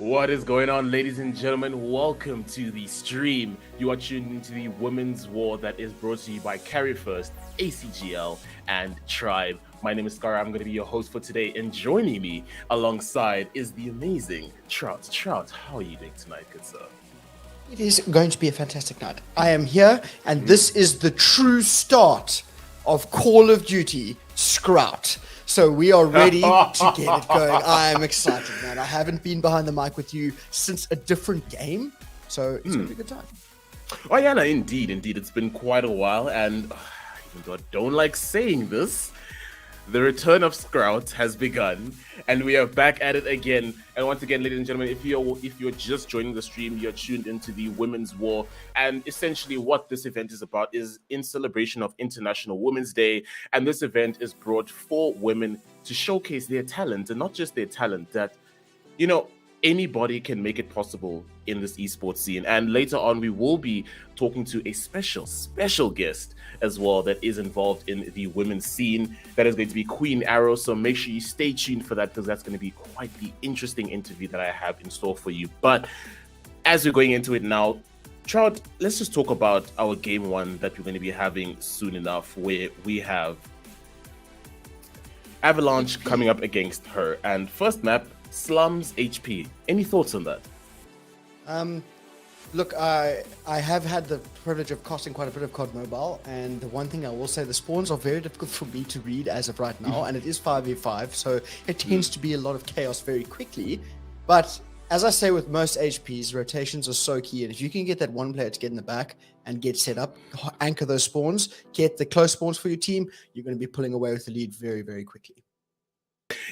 What is going on, ladies and gentlemen? Welcome to the stream. You are tuned into the Women's War that is brought to you by Carry First, ACGL, and Tribe. My name is Scar. I'm going to be your host for today, and joining me alongside is the amazing Trout. Trout, how are you doing tonight, good sir? It is going to be a fantastic night. I am here, and this is the true start of Call of Duty Scrout. So we are ready to get it going. I'm excited, man. I haven't been behind the mic with you since a different game, so it's going to be a good time. Oh yeah, no, indeed. It's been quite a while, and even though I don't like saying this, the return of Scrout has begun, and we are back at it again. And once again, ladies and gentlemen, if you're just joining the stream, you're tuned into the Women's War. And essentially what this event is about is in celebration of International Women's Day. And this event is brought for women to showcase their talent, and not just their talent, that, you know, anybody can make it possible in this esports scene. And later on, we will be talking to a special guest as well that is involved in the women's scene. That is going to be Queen Arrow. So make sure you stay tuned for that, because that's going to be quite the interesting interview that I have in store for you. But as we're going into it now, Trout, let's just talk about our game one that we're going to be having soon enough, where we have Avalanche coming up against her. And first map, Slums HP. Any thoughts on that? Look, I have had the privilege of casting quite a bit of COD Mobile, and the one thing I will say, the spawns are very difficult for me to read as of right now, and it is 5v5, so it tends to be a lot of chaos very quickly. But as I say with most HPs, rotations are so key, and if you can get that one player to get in the back and get set up, anchor those spawns, get the close spawns for your team, you're going to be pulling away with the lead very, very quickly.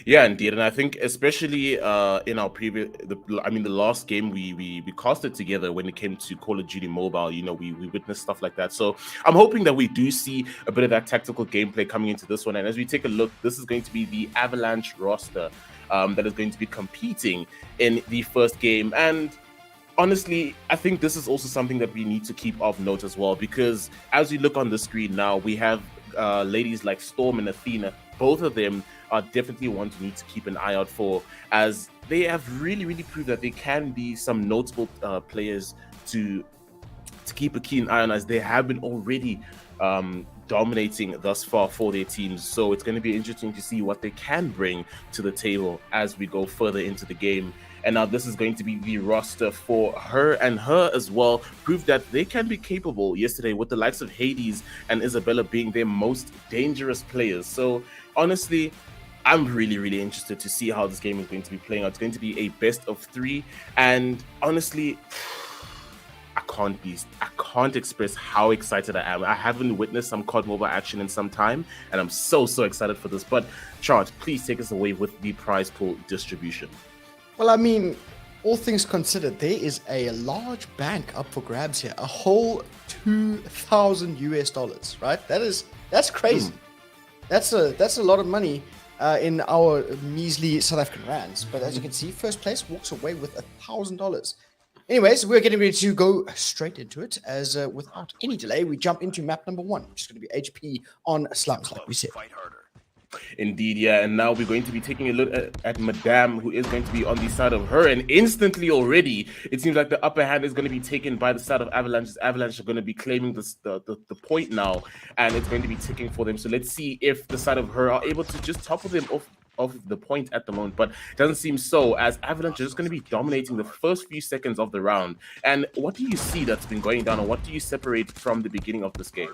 Yeah, indeed, and I think especially in our the last game we casted together when it came to Call of Duty Mobile, you know, we witnessed stuff like that. So I'm hoping that we do see a bit of that tactical gameplay coming into this one. And as we take a look, this is going to be the Avalanche roster that is going to be competing in the first game. And honestly, I think this is also something that we need to keep of note as well, because as we look on the screen now, we have ladies like Storm and Athena. Both of them are definitely one to need to keep an eye out for, as they have really proved that they can be some notable players to keep a keen eye on, as they have been already dominating thus far for their teams. So it's going to be interesting to see what they can bring to the table as we go further into the game. And now this is going to be the roster for her, and her as well proved that they can be capable yesterday, with the likes of Hades and Isabella being their most dangerous players. So honestly, I'm really interested to see how this game is going to be playing out. It's going to be a best of 3, and honestly, I can't express how excited I am. I haven't witnessed some COD Mobile action in some time, and I'm so excited for this. But Chart, please take us away with the prize pool distribution. Well, I mean, all things considered, there is a large bank up for grabs here. A whole $2,000 right? That's crazy. That's a lot of money in our measly South African rands. But as you can see, first place walks away with $1,000. Anyways, we're getting ready to go straight into it, as without any delay, we jump into map number 1, which is going to be HP on Slums, like we said. Indeed, yeah, and now we're going to be taking a look at Madame, who is going to be on the side of her, and instantly already, it seems like the upper hand is going to be taken by the side of Avalanche. Avalanche are going to be claiming the point now, and it's going to be ticking for them. So let's see if the side of her are able to just topple them off the point at the moment, but it doesn't seem so, as Avalanche is just going to be dominating the first few seconds of the round. And what do you see that's been going down, or what do you separate from the beginning of this game?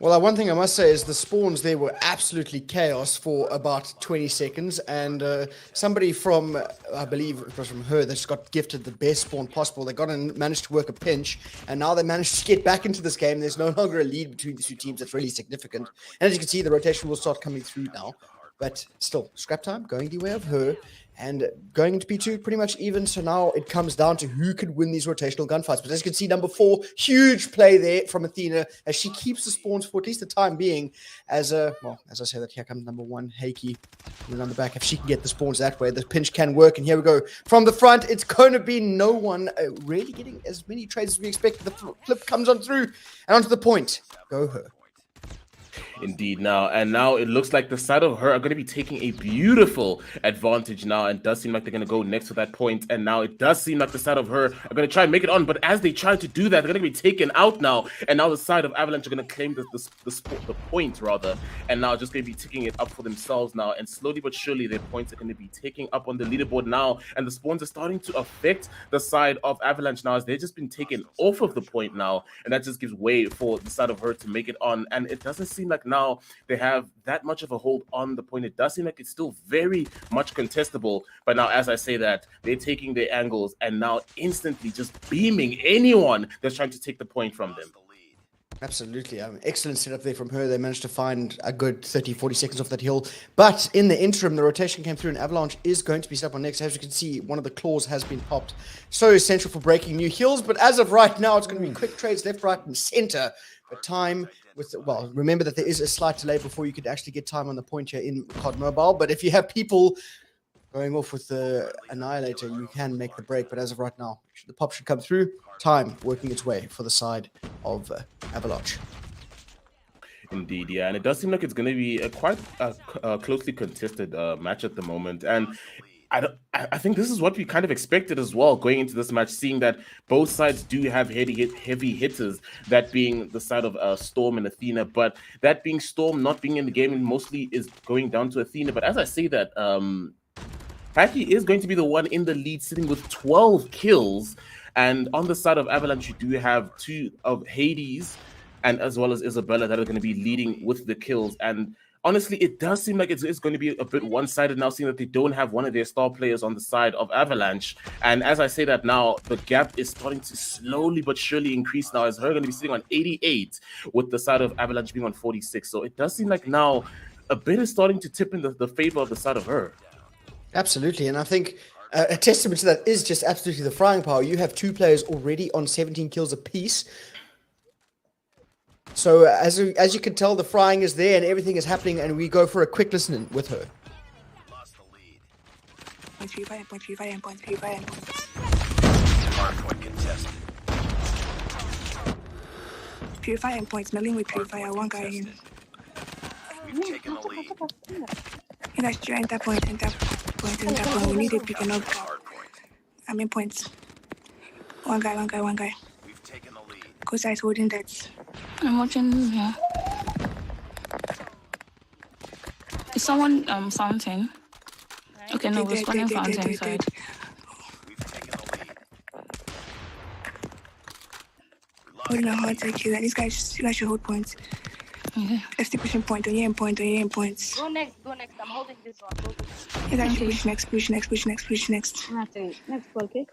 Well, one thing I must say is the spawns there were absolutely chaos for about 20 seconds, and somebody from, I believe it was from her, that just got gifted the best spawn possible. They got and managed to work a pinch, and now they managed to get back into this game. There's no longer a lead between the two teams. That's really significant. And as you can see, the rotation will start coming through now. But still, scrap time going the way of her, and going into P2 pretty much even. So now it comes down to who could win these rotational gunfights. But as you can see, number 4, huge play there from Athena, as she keeps the spawns for at least the time being. As I say that, here comes number 1, Heiki, on the back. If she can get the spawns that way, the pinch can work. And here we go from the front. It's going to be no one really getting as many trades as we expected. The flip comes on through and onto the point. Go her. Indeed, now it looks like the side of her are going to be taking a beautiful advantage now, and does seem like they're going to go next to that point. And now it does seem like the side of her are going to try and make it on, but as they try to do that, they're going to be taken out now. And now the side of Avalanche are going to claim the point rather, and now just going to be ticking it up for themselves now. And slowly but surely, their points are going to be taking up on the leaderboard now, and the spawns are starting to affect the side of Avalanche now, as they've just been taken off of the point now, and that just gives way for the side of her to make it on. And it doesn't seem like now they have that much of a hold on the point. It does seem like it's still very much contestable, but now as I say that, they're taking their angles and now instantly just beaming anyone that's trying to take the point from them. Absolutely. Excellent setup there from her. They managed to find a good 30, 40 seconds off that hill. But in the interim, the rotation came through, and Avalanche is going to be set up on next. As you can see, one of the claws has been popped. So essential for breaking new hills. But as of right now, it's going to be quick trades left, right, and center. But time with, well, remember that there is a slight delay before you could actually get time on the point here in COD Mobile. But if you have people going off with the Annihilator, you can make the break. But as of right now, the pop should come through. Time working its way for the side of Avalanche. Indeed, yeah, and it does seem like it's going to be a quite closely contested match at the moment, and I think this is what we kind of expected as well going into this match, seeing that both sides do have heavy hitters, that being the side of Storm and Athena, but that being Storm not being in the game mostly is going down to Athena. But as I say that, Patty is going to be the one in the lead, sitting with 12 kills. And on the side of Avalanche, you do have two of Hades and as well as Isabella that are going to be leading with the kills. And honestly, it does seem like it's going to be a bit one-sided now, seeing that they don't have one of their star players on the side of Avalanche. And as I say that now, the gap is starting to slowly but surely increase now, as her going to be sitting on 88 with the side of Avalanche being on 46. So it does seem like now a bit is starting to tip in the favor of the side of her. Absolutely, and I think a testament to that is just absolutely the frying power. You have two players already on 17 kills apiece. So as you can tell, the frying is there and everything is happening, and we go for a quick listen with her. Purify endpoints, milling with Purifier, one guy in. We've taken the lead. You guys join that point and that point and that point. We need it picking up. I'm in points. One guy. We've taken the lead. Cosai's holding that. I'm watching here. Is someone fountain? Okay, no, we're spawning fountain side. We've taken the lead. Holding a hard take here. These guys, you guys should hold points. Okay. Let's keep pushing point. On your end point. Points. Go next. I'm holding this one. Go. You guys push next. Nothing. Next, okay?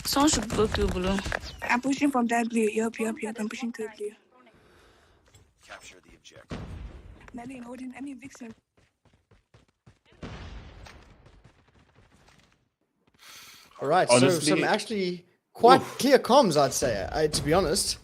Someone should go to blue. I'm pushing from that blue. Yup. I'm pushing to the blue. Capture the objective. Melly holding. Vixen. All right, Honestly, so some actually quite clear comms, I'd say, to be honest.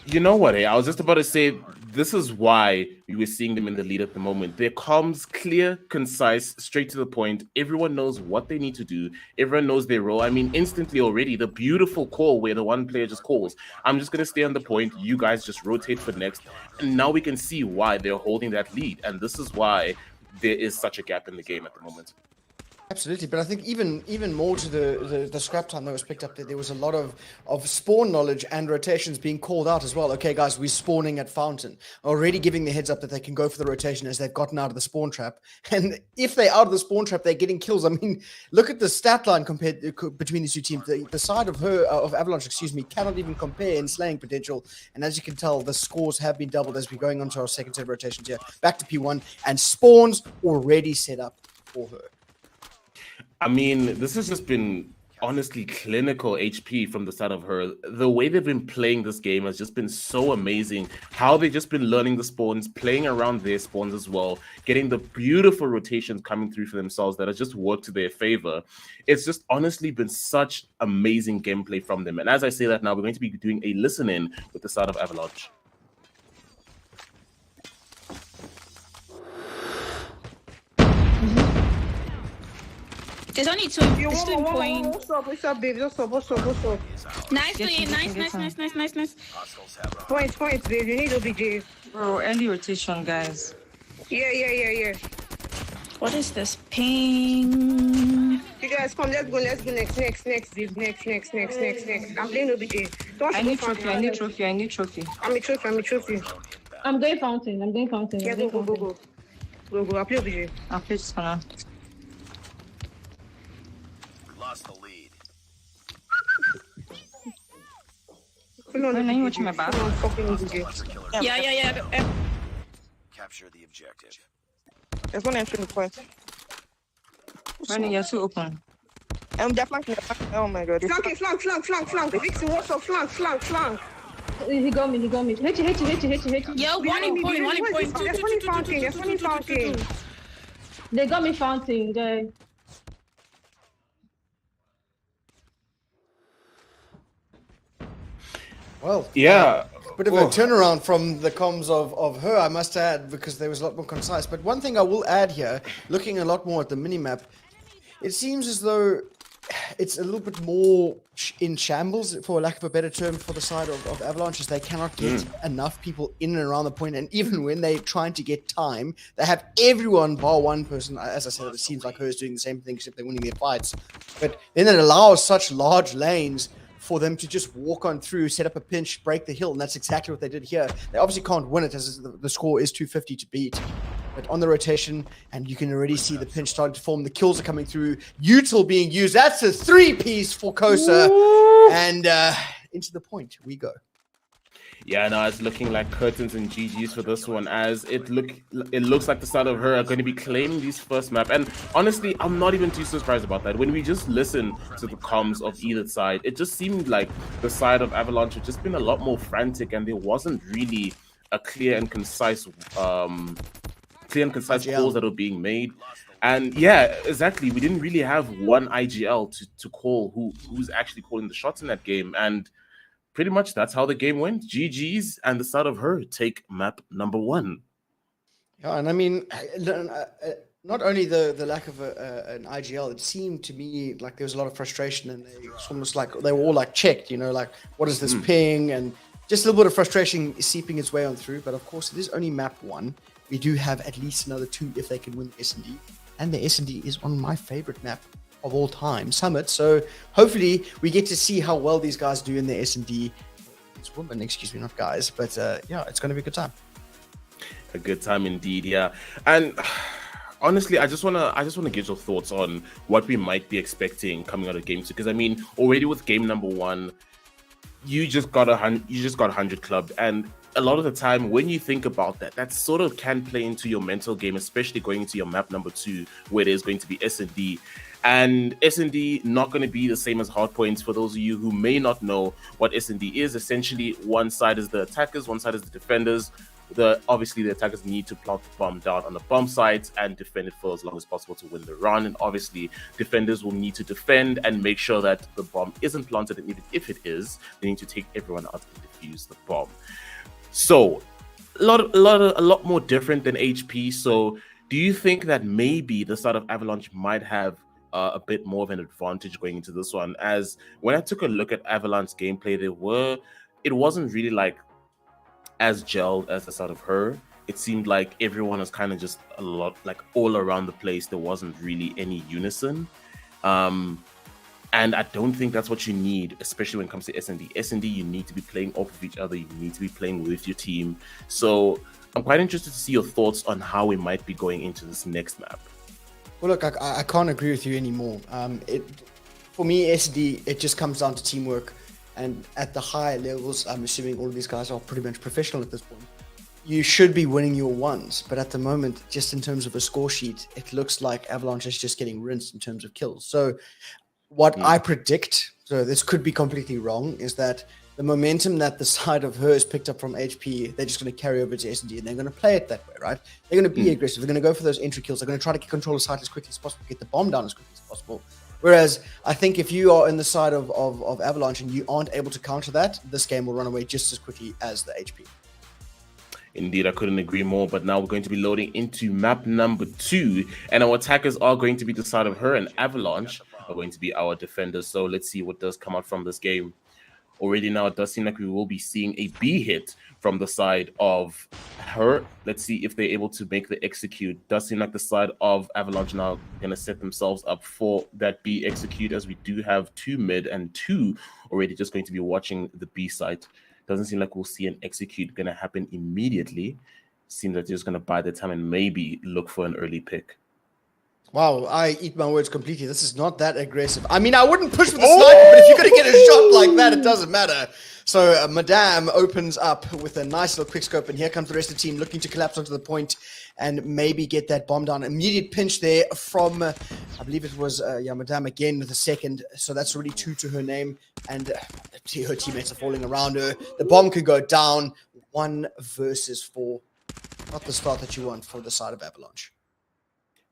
You know what, I was just about to say, this is why we were seeing them in the lead at the moment. Their comms clear, concise, straight to the point. Everyone knows what they need to do. Everyone knows their role. I mean, instantly already, the beautiful call where the one player just calls, I'm just going to stay on the point. You guys just rotate for next. And now we can see why they're holding that lead. And this is why there is such a gap in the game at the moment. Absolutely, but I think even more to the scrap time that was picked up, there was a lot of spawn knowledge and rotations being called out as well. Okay, guys, we're spawning at Fountain. Already giving the heads up that they can go for the rotation as they've gotten out of the spawn trap. And if they're out of the spawn trap, they're getting kills. I mean, look at the stat line between these two teams. The side of Avalanche, cannot even compare in slaying potential. And as you can tell, the scores have been doubled as we're going on to our second set of rotations here. Back to P1, and spawns already set up for her. I mean, this has just been honestly clinical HP from the side of her. The way they've been playing this game has just been so amazing. How they've just been learning the spawns, playing around their spawns as well, getting the beautiful rotations coming through for themselves that has just worked to their favor. It's just honestly been such amazing gameplay from them. And as I say that now, we're going to be doing a listen-in with the side of Avalanche. There's only two. There's two in point. What's up, babe? What's up? Nice, Yes, Louis. Nice. Hostiles have our Points, babe. You need OBJ. Bro, early rotation, guys. Yeah. What is this? Ping. You guys come, let's go next, babe. Next. I'm playing OBJ. Don't I you need go trophy. fountain. I need trophy. I'm a trophy. I'm going fountain. Yeah, go. I'll play OBJ. I'll play this for now. We lost the lead. When are you watching my back? Fucking OBJ. Yeah. Capture the objective. There's one entry in the point. When you're too open. They're flanking. Oh my god. Flank. Vixen, what's up? Flank. He got me. Hit you. Yo, one in point. There's one in fountain. They got me fountain, guy. Well, Yeah. bit of a turnaround from the comms of her, I must add, because they was a lot more concise. But one thing I will add here, looking a lot more at the minimap, it seems as though it's a little bit more in shambles, for lack of a better term, for the side of Avalanche, as they cannot get enough people in and around the point. And even when they're trying to get time, they have everyone bar one person. As I said, it seems like her is doing the same thing, except they're winning their fights. But then it allows such large lanes for them to just walk on through, set up a pinch, break the hill, and that's exactly what they did here. They obviously can't win it, as the score is 250 to beat. But on the rotation, and you can already see the pinch starting to form. The kills are coming through. Util being used. That's a 3-piece for Kosa. And into the point we go. Yeah, no, it's looking like curtains and GG's for this one, as it looks like the side of her are going to be claiming this first map. And honestly, I'm not even too surprised about that. When we just listen to the comms of either side, it just seemed like the side of Avalanche had just been a lot more frantic, and there wasn't really a clear and concise calls that are being made. And yeah, exactly, we didn't really have one IGL to call who's actually calling the shots in that game. And pretty much that's how the game went. GG's, and the side of her take map number 1. Yeah, and I mean, not only the lack of an IGL, it seemed to me like there was a lot of frustration, and it's almost like they were all like checked, like, what is this ping? And just a little bit of frustration seeping its way on through. But of course, it is only map 1. We do have at least another 2 if they can win the S&D. And the S&D is on my favorite map of all time, Summit. So hopefully we get to see how well these guys do in the S&D. It's women, excuse me, not guys. But yeah, it's going to be a good time. A good time indeed, yeah. And honestly, I just wanna get your thoughts on what we might be expecting coming out of game 2. Because I mean, already with game number 1, you just got 100 club, and a lot of the time when you think about that sort of can play into your mental game, especially going into your map number 2, where there's going to be S&D. And S&D not going to be the same as hardpoints. For those of you who may not know what S&D is, essentially one side is the attackers, one side is the defenders. Obviously the attackers need to plant the bomb down on the bomb sites and defend it for as long as possible to win the run. And obviously defenders will need to defend and make sure that the bomb isn't planted, and even if it is, they need to take everyone out and defuse the bomb. So a lot more different than HP. So do you think that maybe the side of Avalanche might have a bit more of an advantage going into this one? As when I took a look at Avalanche gameplay, it wasn't really like as gelled as the side of her. It seemed like everyone was kind of just a lot like all around the place. There wasn't really any unison. And I don't think that's what you need, especially when it comes to S&D. S&D, you need to be playing off of each other. You need to be playing with your team. So I'm quite interested to see your thoughts on how we might be going into this next map. Well, look, I can't agree with you anymore. For me, S&D, it just comes down to teamwork. And at the higher levels, I'm assuming all of these guys are pretty much professional at this point. You should be winning your ones. But at the moment, just in terms of a score sheet, it looks like Avalanche is just getting rinsed in terms of kills. So what I predict, so this could be completely wrong, is that the momentum that the side of her has picked up from HP, they're just going to carry over to S&D, and they're going to play it that way, right? They're going to be aggressive. They're going to go for those entry kills. They're going to try to get control of the site as quickly as possible, get the bomb down as quickly as possible. Whereas I think if you are in the side of Avalanche and you aren't able to counter that, this game will run away just as quickly as the HP. Indeed, I couldn't agree more. But now we're going to be loading into map number 2, and our attackers are going to be the side of her, and Avalanche are going to be our defenders. So let's see what does come out from this game. Already now, it does seem like we will be seeing a B hit from the side of her. Let's see if they're able to make the execute. Does seem like the side of Avalanche now going to set themselves up for that B execute, as we do have 2 mid and 2 already just going to be watching the B side. Doesn't seem like we'll see an execute going to happen immediately. Seems like they're just going to buy the time and maybe look for an early pick. Wow, I eat my words completely. This is not that aggressive. I mean, I wouldn't push with the sniper, but if you're going to get a shot like that, it doesn't matter. So Madame opens up with a nice little quick scope, and here comes the rest of the team looking to collapse onto the point and maybe get that bomb down. Immediate pinch there from, I believe it was, Madame again with a second. So that's already 2 to her name, and her teammates are falling around her. The bomb could go down. 1 versus 4. Not the start that you want for the side of Avalanche.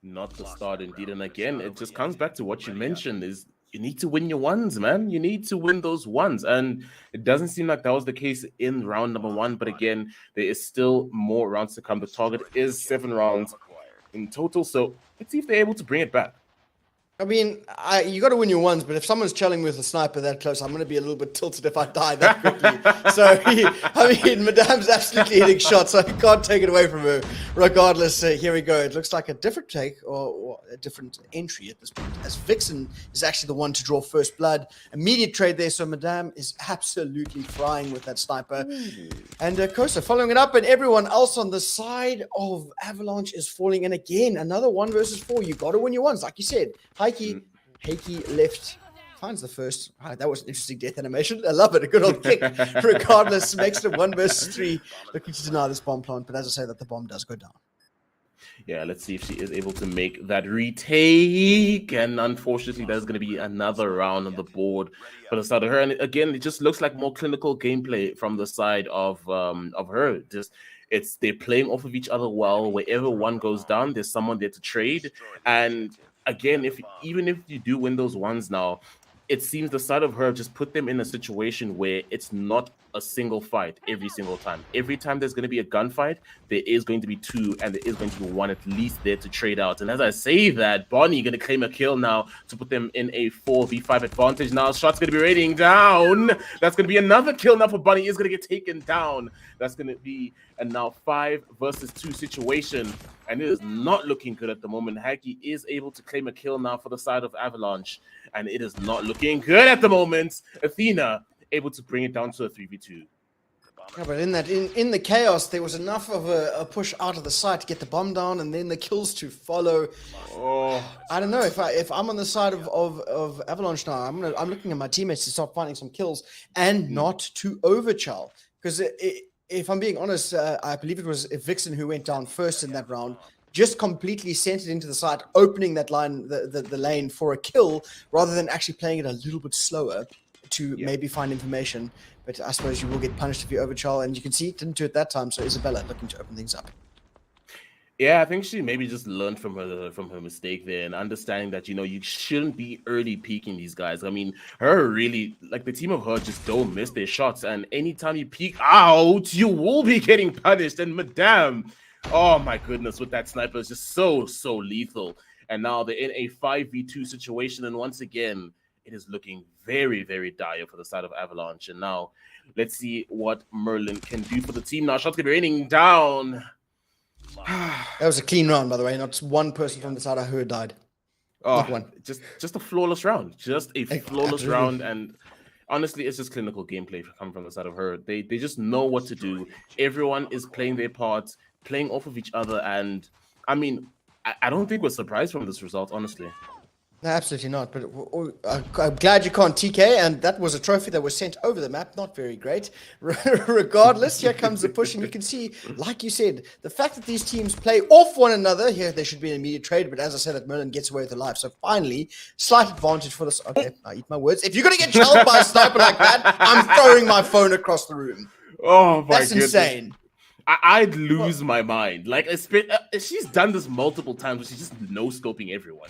Not the start, indeed. And again, it just comes back to what you mentioned, is you need to win your ones, man. You need to win those ones. And it doesn't seem like that was the case in round number 1. But again, there is still more rounds to come. The target is 7 rounds in total. So let's see if they're able to bring it back. I mean, you got to win your ones, but if someone's chilling with a sniper that close, I'm going to be a little bit tilted if I die that quickly. So, I mean, Madame's absolutely hitting shots, so I can't take it away from her. Regardless, here we go. It looks like a different take or a different entry at this point, as Vixen is actually the one to draw first blood. Immediate trade there, so Madame is absolutely frying with that sniper. And Kosa following it up, and everyone else on the side of Avalanche is falling. And again, another 1 versus 4. You got to win your ones, like you said. Heike left, finds the first. That was an interesting death animation. I love it. A good old kick. Regardless, makes it 1 versus 3. Looking to deny this bomb plant, but as I say, that the bomb does go down. Yeah, let's see if she is able to make that retake. And unfortunately, there's going to be another round on the board for the side of her. And again, it just looks like more clinical gameplay from the side of her. They're playing off of each other well. Wherever one goes down, there's someone there to trade. And again, even if you do win those ones now, it seems the side of her just put them in a situation where it's not a single fight every single time. Every time there's going to be a gunfight, there is going to be 2, and there is going to be 1 at least there to trade out. And as I say that, Bonnie going to claim a kill now to put them in a 4v5 advantage. Now, shot's going to be raining down. That's going to be another kill now for Bonnie. Is going to get taken down. That's going to be a now 5 versus 2 situation. And it is not looking good at the moment. Haki is able to claim a kill now for the side of Avalanche. And it is not looking good at the moment. Athena able to bring it down to a 3v2. Yeah, but in the chaos, there was enough of a push out of the site to get the bomb down, and then the kills to follow. I don't know if I'm on the side of Avalanche now. I'm looking at my teammates to start finding some kills and not to overchill. Because if I'm being honest, I believe it was Vixen who went down first in that round. Just completely sent it into the side, opening that line, the lane for a kill, rather than actually playing it a little bit slower to maybe find information. But I suppose you will get punished if you overchill, and you can see it didn't do it that time. So Isabella looking to open things up. Yeah, I think she maybe just learned from her mistake there, and understanding that you shouldn't be early peeking these guys. I mean, her really, like, the team of her just don't miss their shots, and anytime you peek out, you will be getting punished. And Madame, oh my goodness, with that sniper is just so lethal. And now they're in a 5v2 situation, and once again, it is looking very, very dire for the side of Avalanche. And now, let's see what Merlin can do for the team. Now, shots going to be raining down. That was a clean round, by the way. Not 1 person from the side of her died. Not 1. Just a flawless round. Just a flawless round. And honestly, it's just clinical gameplay coming from the side of her. They just know what to do. Everyone is playing their parts, playing off of each other. And I mean, I don't think we're surprised from this result, honestly. No, absolutely not. But I'm glad you can't TK, and that was a trophy that was sent over the map. Not very great. Regardless, here comes the push, and you can see, like you said, the fact that these teams play off one another. Here, there should be an immediate trade, but as I said, that Merlin gets away with her life. So finally, slight advantage for this. Okay, I eat my words. If you're going to get shelled by a sniper like that, I'm throwing my phone across the room. Oh, my That's goodness. insane. I'd lose my mind. Like, she's done this multiple times, but she's just no-scoping everyone.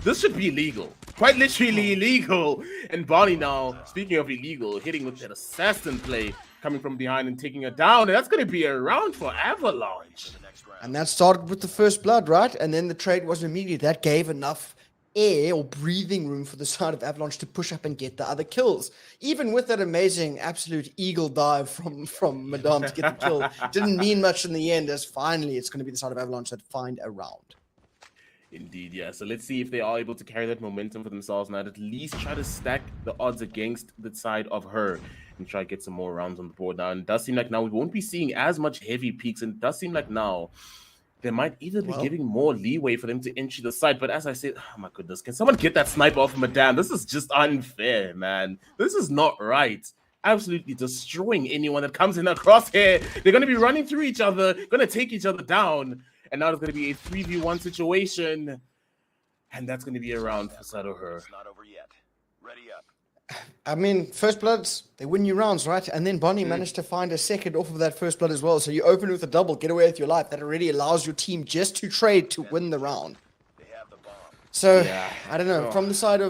This should be illegal. Quite literally illegal. And Bonnie now, speaking of illegal, hitting with that assassin play, coming from behind and taking her down. And that's going to be a round for Avalanche. And that started with the first blood, right? And then the trade was immediate. That gave enough air or breathing room for the side of Avalanche to push up and get the other kills. Even with that amazing absolute eagle dive from Madame to get the kill, didn't mean much in the end, as finally it's going to be the side of Avalanche that find a round. Indeed, yeah. So let's see if they are able to carry that momentum for themselves now, at least try to stack the odds against the side of her and try to get some more rounds on the board now. And it does seem like now we won't be seeing as much heavy peaks, and it does seem like now they might either be giving more leeway for them to enter the side. But as I said, oh my goodness, can someone get that sniper off Madame? This is just unfair, man. This is not right. Absolutely destroying anyone that comes in across here. They're going to be running through each other, going to take each other down. And now it's going to be a 3v1 situation. And that's going to be a round for Sadoher. It's not over yet. Ready up. I mean, first bloods, they win you rounds, right? And then Bonnie managed to find a second off of that first blood as well. So you open with a double, get away with your life. That already allows your team just to trade to win the round. They have the bomb. So I don't know. From the side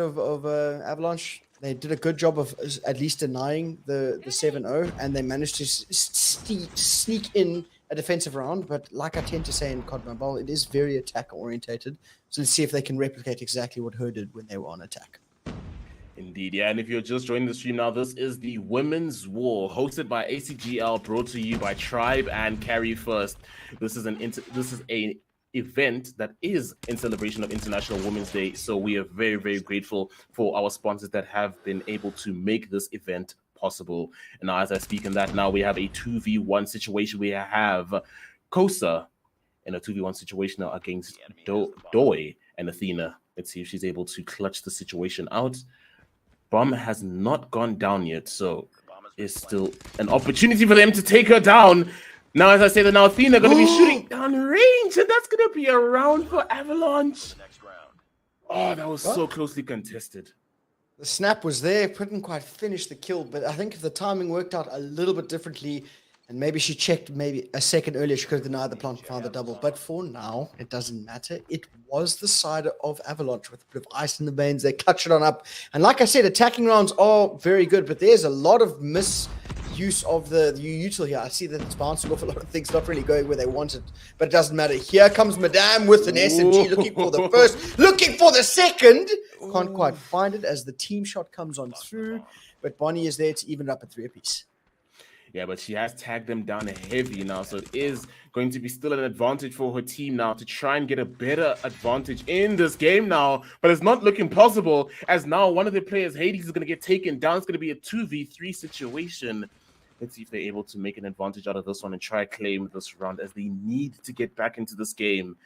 of Avalanche, they did a good job of at least denying the 7-0, and they managed to sneak in a defensive round. But like I tend to say in COD Mobile, it is very attack orientated. So let's see if they can replicate exactly what her did when they were on attack. Indeed, yeah. And if you're just joining the stream now, this is the Women's War, hosted by ACGL, brought to you by Tribe and Carry First. This is a event that is in celebration of International Women's Day. So we are very, very grateful for our sponsors that have been able to make this event possible. And now, as I speak in that, now we have a 2v1 situation. We have Kosa in a 2v1 situation now against Doi and Athena. Let's see if she's able to clutch the situation out. Bomb has not gone down yet, so it's still an opportunity for them to take her down. Now, as I say that now, Athena going to be shooting down range, and that's going to be a round for Avalanche. Oh, that was so closely contested. The snap was there, couldn't quite finish the kill, but I think if the timing worked out a little bit differently, and maybe she checked maybe a second earlier, she could have denied the plant and found the double. But for now, it doesn't matter. It was the side of Avalanche with a bit of ice in the veins. They clutched it on up. And like I said, attacking rounds are very good, but there's a lot of misuse of the util here. I see that it's bouncing off a lot of things, not really going where they wanted, but it doesn't matter. Here comes Madame with an SMG, looking for the first, looking for the second. Can't quite find it as the team shot comes on through, but Bonnie is there to even it up at 3 apiece. Yeah, but she has tagged them down heavy now, so it is going to be still an advantage for her team now to try and get a better advantage in this game now, but it's not looking possible, as now one of the players, Hades, is going to get taken down. It's going to be a 2v3 situation. Let's see if they're able to make an advantage out of this one and try to claim this round, as they need to get back into this game.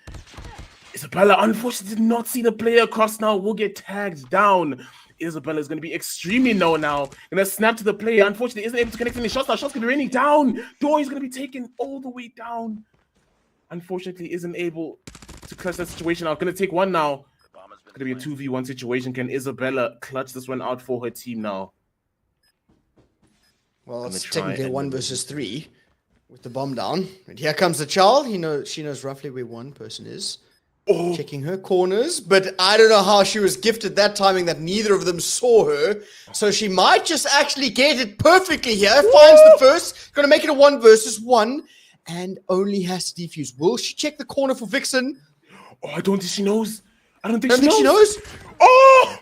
Isabella, unfortunately, did not see the player across now, will get tagged down. Isabella is going to be extremely low now. Going to snap to the player. Unfortunately, isn't able to connect any shots. Now shots going to be raining down. Doi is going to be taken all the way down. Unfortunately, isn't able to clutch that situation out. Going to take one now. Going to be a 2v1 situation. Can Isabella clutch this one out for her team now? Well, it's technically 1 versus 3 with the bomb down. And here comes the child. She knows roughly where one person is. Checking her corners, but I don't know how she was gifted that timing that neither of them saw her. So she might just actually get it perfectly here. Finds the first, going to make it a 1 versus 1, and only has to defuse. Will she check the corner for Vixen? Oh, I don't think she knows. I don't think she knows. Oh!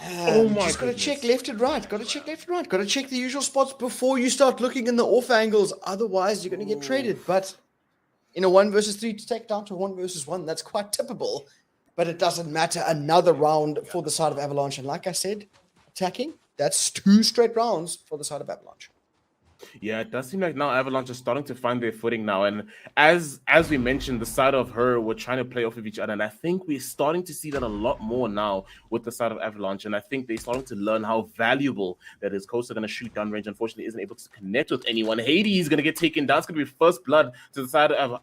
Oh my! Just got to check left and right. Got to check left and right. Got to check the usual spots before you start looking in the off angles. Otherwise, you're going to get traded. But in a 1 versus 3 to take down to 1 versus 1, that's quite typical. But it doesn't matter. Another round for the side of Avalanche. And like I said, attacking, that's 2 straight rounds for the side of Avalanche. Yeah, it does seem like now Avalanche is starting to find their footing now. And as we mentioned, the side of her were trying to play off of each other. And I think we're starting to see that a lot more now with the side of Avalanche. And I think they're starting to learn how valuable that is. Kosa going to shoot down range. Unfortunately, isn't able to connect with anyone. Hades is going to get taken down. It's going to be first blood to the side of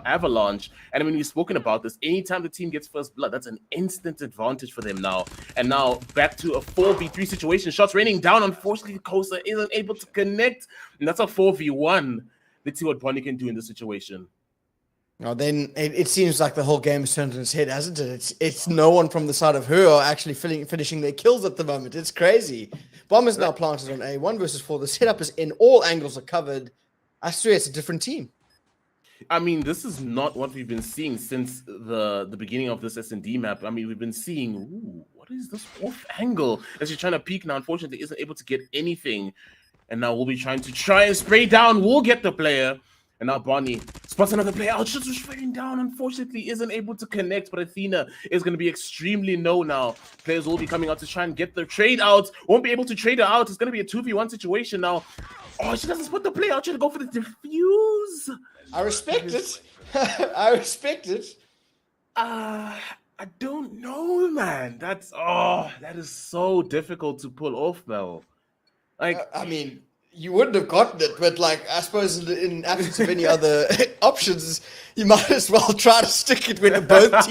Avalanche. And I mean, we've spoken about this. Anytime the team gets first blood, that's an instant advantage for them now. And now back to a 4v3 situation. Shots raining down. Unfortunately, Kosa isn't able to connect. And that's a 4v1. Let's see what Bonnie can do in this situation. Now, then it seems like the whole game has turned on its head, hasn't it? It's no one from the side of her are actually finishing their kills at the moment. It's crazy. Bomb is now planted on A. 1 versus 4. The setup is in. All angles are covered. I swear it's a different team. I mean, this is not what we've been seeing since the beginning of this S&D map. I mean, we've been seeing, ooh, what is this off angle? As you're trying to peek now, unfortunately, isn't able to get anything. And now we'll be trying to try and spray down. We'll get the player. And now Bonnie spots another player out, just spraying down. Unfortunately, isn't able to connect. But Athena is going to be extremely low now. Players will be coming out to try and get the trade out. Won't be able to trade her out. It's going to be a 2v1 situation now. Oh, she doesn't spot the player out. Trying to go for the defuse. I respect it. I respect it. I don't know, man. That is so difficult to pull off, though. Like, I mean, you wouldn't have gotten it, but like, I suppose in absence of any other options, you might as well try to stick it when both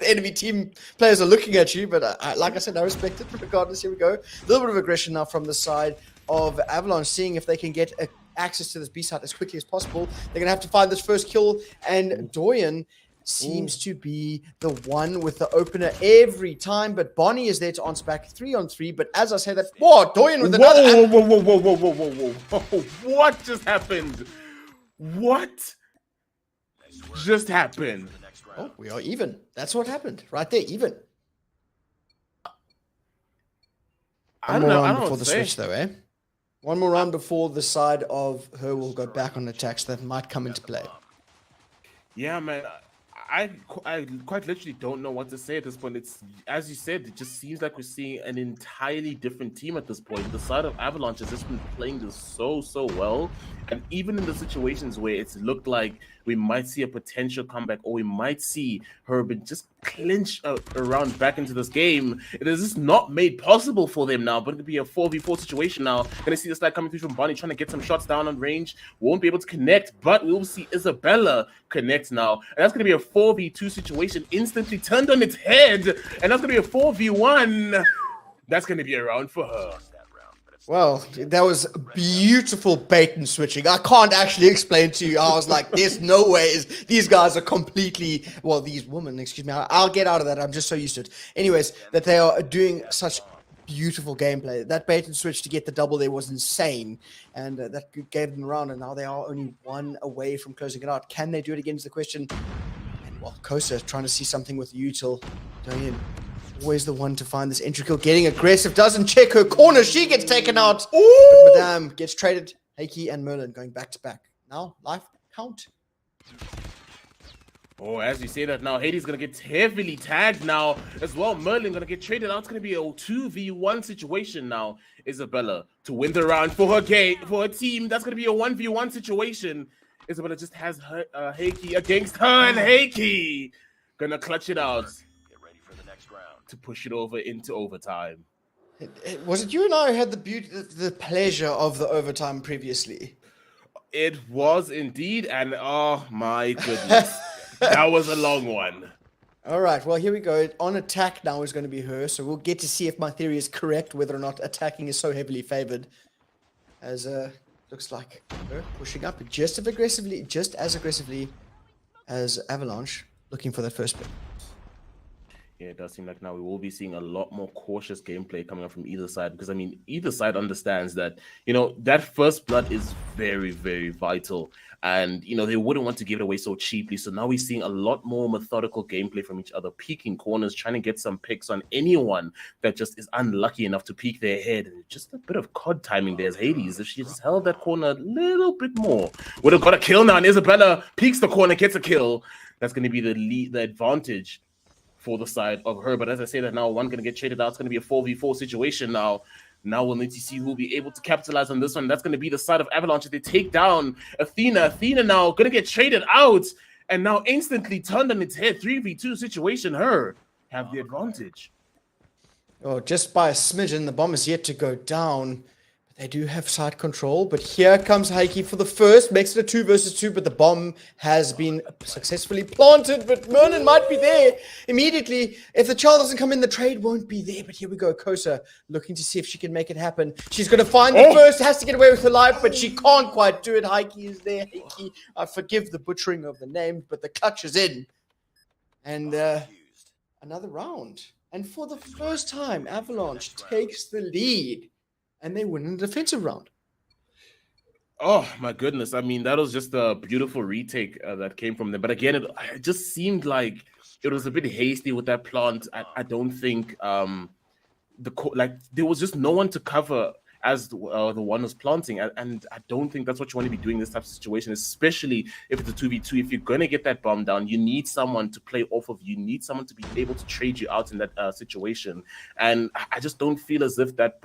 enemy team players are looking at you. But like I said, I respect it regardless. Here we go. A little bit of aggression now from the side of Avalanche, seeing if they can get access to this B site as quickly as possible. They're going to have to find this first kill, and Doyen seems to be the one with the opener every time, but Bonnie is there to answer back 3-on-3. But as I say that, Doyen with another... Whoa. What just happened? What just happened? Oh, we are even. That's what happened. Right there, even. I don't know. Before the switch, though, eh? One more round before the side of her will go back on attacks that might come into play. Yeah, man. I quite literally don't know what to say at this point. It's, as you said, it just seems like we're seeing an entirely different team at this point. The side of Avalanche has just been playing this so well, and even in the situations where it's looked like we might see a potential comeback, or we might see Herbert just clinch around back into this game, it is just not made possible for them now. But it'll be a 4v4 situation now. Gonna see this slide coming through from Bonnie, trying to get some shots down on range. Won't be able to connect, but we'll see Isabella connect now. And that's gonna be a 4v2 situation, instantly turned on its head. And that's gonna be a 4v1. That's gonna be a round for her. Well, that was beautiful bait and switching. I can't actually explain to you. I was like, there's no ways. These guys are completely, well, these women, excuse me. I'll get out of that. I'm just so used to it. Anyways, that they are doing such beautiful gameplay. That bait and switch to get the double there was insane. And that gave them a round. And now they are only one away from closing it out. Can they do it again is the question. And, well, Kosa trying to see something with Util. Dorian. Always the one to find this entry kill. Getting aggressive. Doesn't check her corner. She gets taken out. Ooh! But Madame gets traded. Heiki and Merlin going back to back. Now, life count. Oh, as you say that now, Hades going to get heavily tagged now as well. Merlin going to get traded out. It's going to be a 2v1 situation now. Isabella to win the round for her for her team. That's going to be a 1v1 situation. Isabella just has her Heiki against her, and Heiki going to clutch it out to push it over into overtime. Was it you and I who had the pleasure of the overtime previously? It was indeed, and oh my goodness, that was a long one. All right, well, here we go. On attack now is going to be her, so we'll get to see if my theory is correct, whether or not attacking is so heavily favored. As looks like her pushing up just as aggressively as Avalanche, looking for that first pick. Yeah, it does seem like now we will be seeing a lot more cautious gameplay coming up from either side, because, I mean, either side understands that, that first blood is very, very vital. And, they wouldn't want to give it away so cheaply. So now we're seeing a lot more methodical gameplay from each other, peeking corners, trying to get some picks on anyone that just is unlucky enough to peek their head. And just a bit of COD timing there as Hades. If she just held that corner a little bit more, would have got a kill now. And Isabella peeks the corner, gets a kill. That's going to be the advantage for the side of her. But as I say that now, one going to get traded out. It's going to be a 4v4 situation now. Now we'll need to see who will be able to capitalize on this one. That's going to be the side of Avalanche. They take down Athena. Athena now going to get traded out. And now instantly turned on its head. 3v2 situation. Her have the advantage. Oh, just by a smidgen. The bomb is yet to go down. They do have side control, but here comes Heike for the first, makes it a 2 versus 2, but the bomb has been successfully planted, but Merlin might be there immediately. If the child doesn't come in, the trade won't be there, but here we go. Kosa looking to see if she can make it happen. She's going to find the first, has to get away with her life, but she can't quite do it. Heike is there. Heike, I forgive the butchering of the name, but the clutch is in. And another round. And for the first time, Avalanche takes the lead. And they win in the defensive round. Oh my goodness! I mean, that was just a beautiful retake that came from them. But again, it just seemed like it was a bit hasty with that plant. I don't think there was just no one to cover as the one who's planting, and I don't think that's what you want to be doing in this type of situation, especially if it's a 2v2. If you're going to get that bomb down, you need someone to play off of you. You need someone to be able to trade you out in that situation. And I just don't feel as if that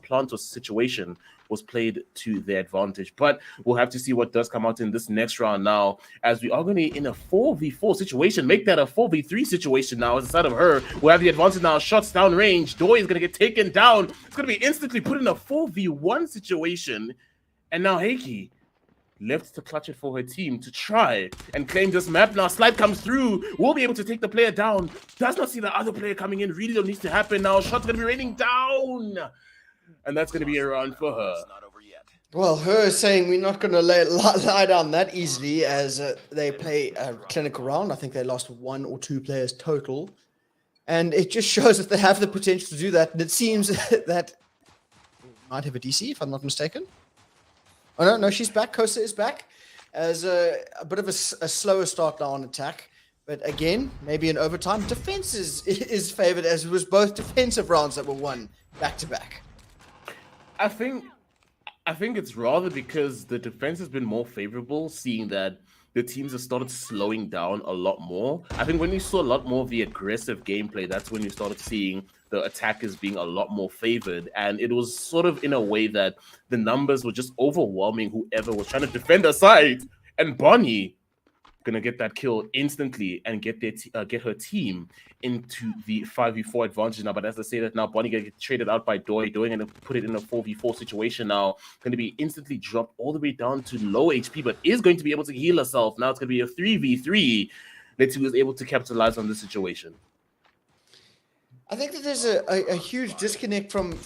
plant or situation was played to their advantage. But we'll have to see what does come out in this next round now, as we are going to, in a 4v4 situation, make that a 4v3 situation now. Instead of her, we'll have the advantage now. Shots down range. Doi is going to get taken down. It's going to be instantly put in a 4v1 situation. And now Heike left to clutch it for her team to try and claim this map. Now Slide comes through, will be able to take the player down. Does not see the other player coming in. Really don't need to happen now. Shots going to be raining down. And that's going to be a round for her. Well, her saying we're not going to lie down that easily as they play a clinical round. I think they lost 1 or 2 players total. And it just shows that they have the potential to do that. And it seems that might have a DC, if I'm not mistaken. Oh, no, she's back. Kosa is back as a bit of a slower start now on attack. But again, maybe in overtime. Defense is favored, as it was both defensive rounds that were won back-to-back. I think it's rather because the defense has been more favorable, seeing that the teams have started slowing down a lot more. I think when you saw a lot more of the aggressive gameplay, that's when you started seeing the attackers being a lot more favored. And it was sort of in a way that the numbers were just overwhelming whoever was trying to defend their side. And Bonnie gonna get that kill instantly and get her team into the 5v4 advantage now. But as I say that now, Bonnie gonna get traded out by Doi. Doi gonna put it in a 4v4 situation now. Gonna be instantly dropped all the way down to low HP, but is going to be able to heal herself. Now it's gonna be a 3v3. Let's see who's able to capitalize on this situation. I think that there's a huge disconnect from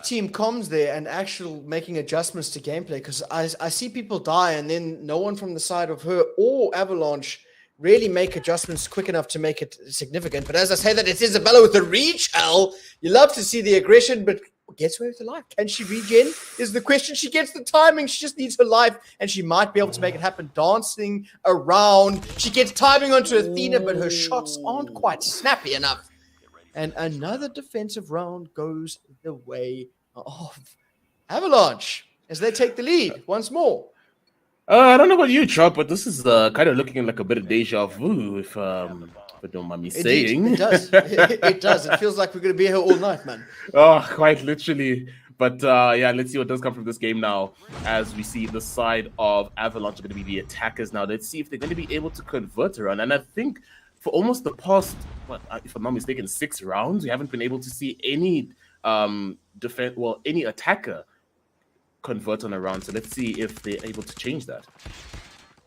team comms there and actual making adjustments to gameplay, because I see people die and then no one from the side of her or Avalanche really make adjustments quick enough to make it significant. But as I say that, it's Isabella with the reach, Al. You love to see the aggression, but gets away with her life. Can she regen is the question. She gets the timing. She just needs her life, and she might be able to make it happen. Dancing around. She gets timing onto Athena, but her shots aren't quite snappy enough. And another defensive round goes the way of Avalanche as they take the lead once more. I don't know about you, Chop, but this is kind of looking like a bit of deja vu, if don't mind me saying. It does. It does. It feels like we're going to be here all night, man. Oh, quite literally. But yeah, let's see what does come from this game now, as we see the side of Avalanche are going to be the attackers now. Let's see if they're going to be able to convert around. And I think for almost the past, if I'm not mistaken, 6 rounds, we haven't been able to see any any attacker convert on a round. So let's see if they're able to change that.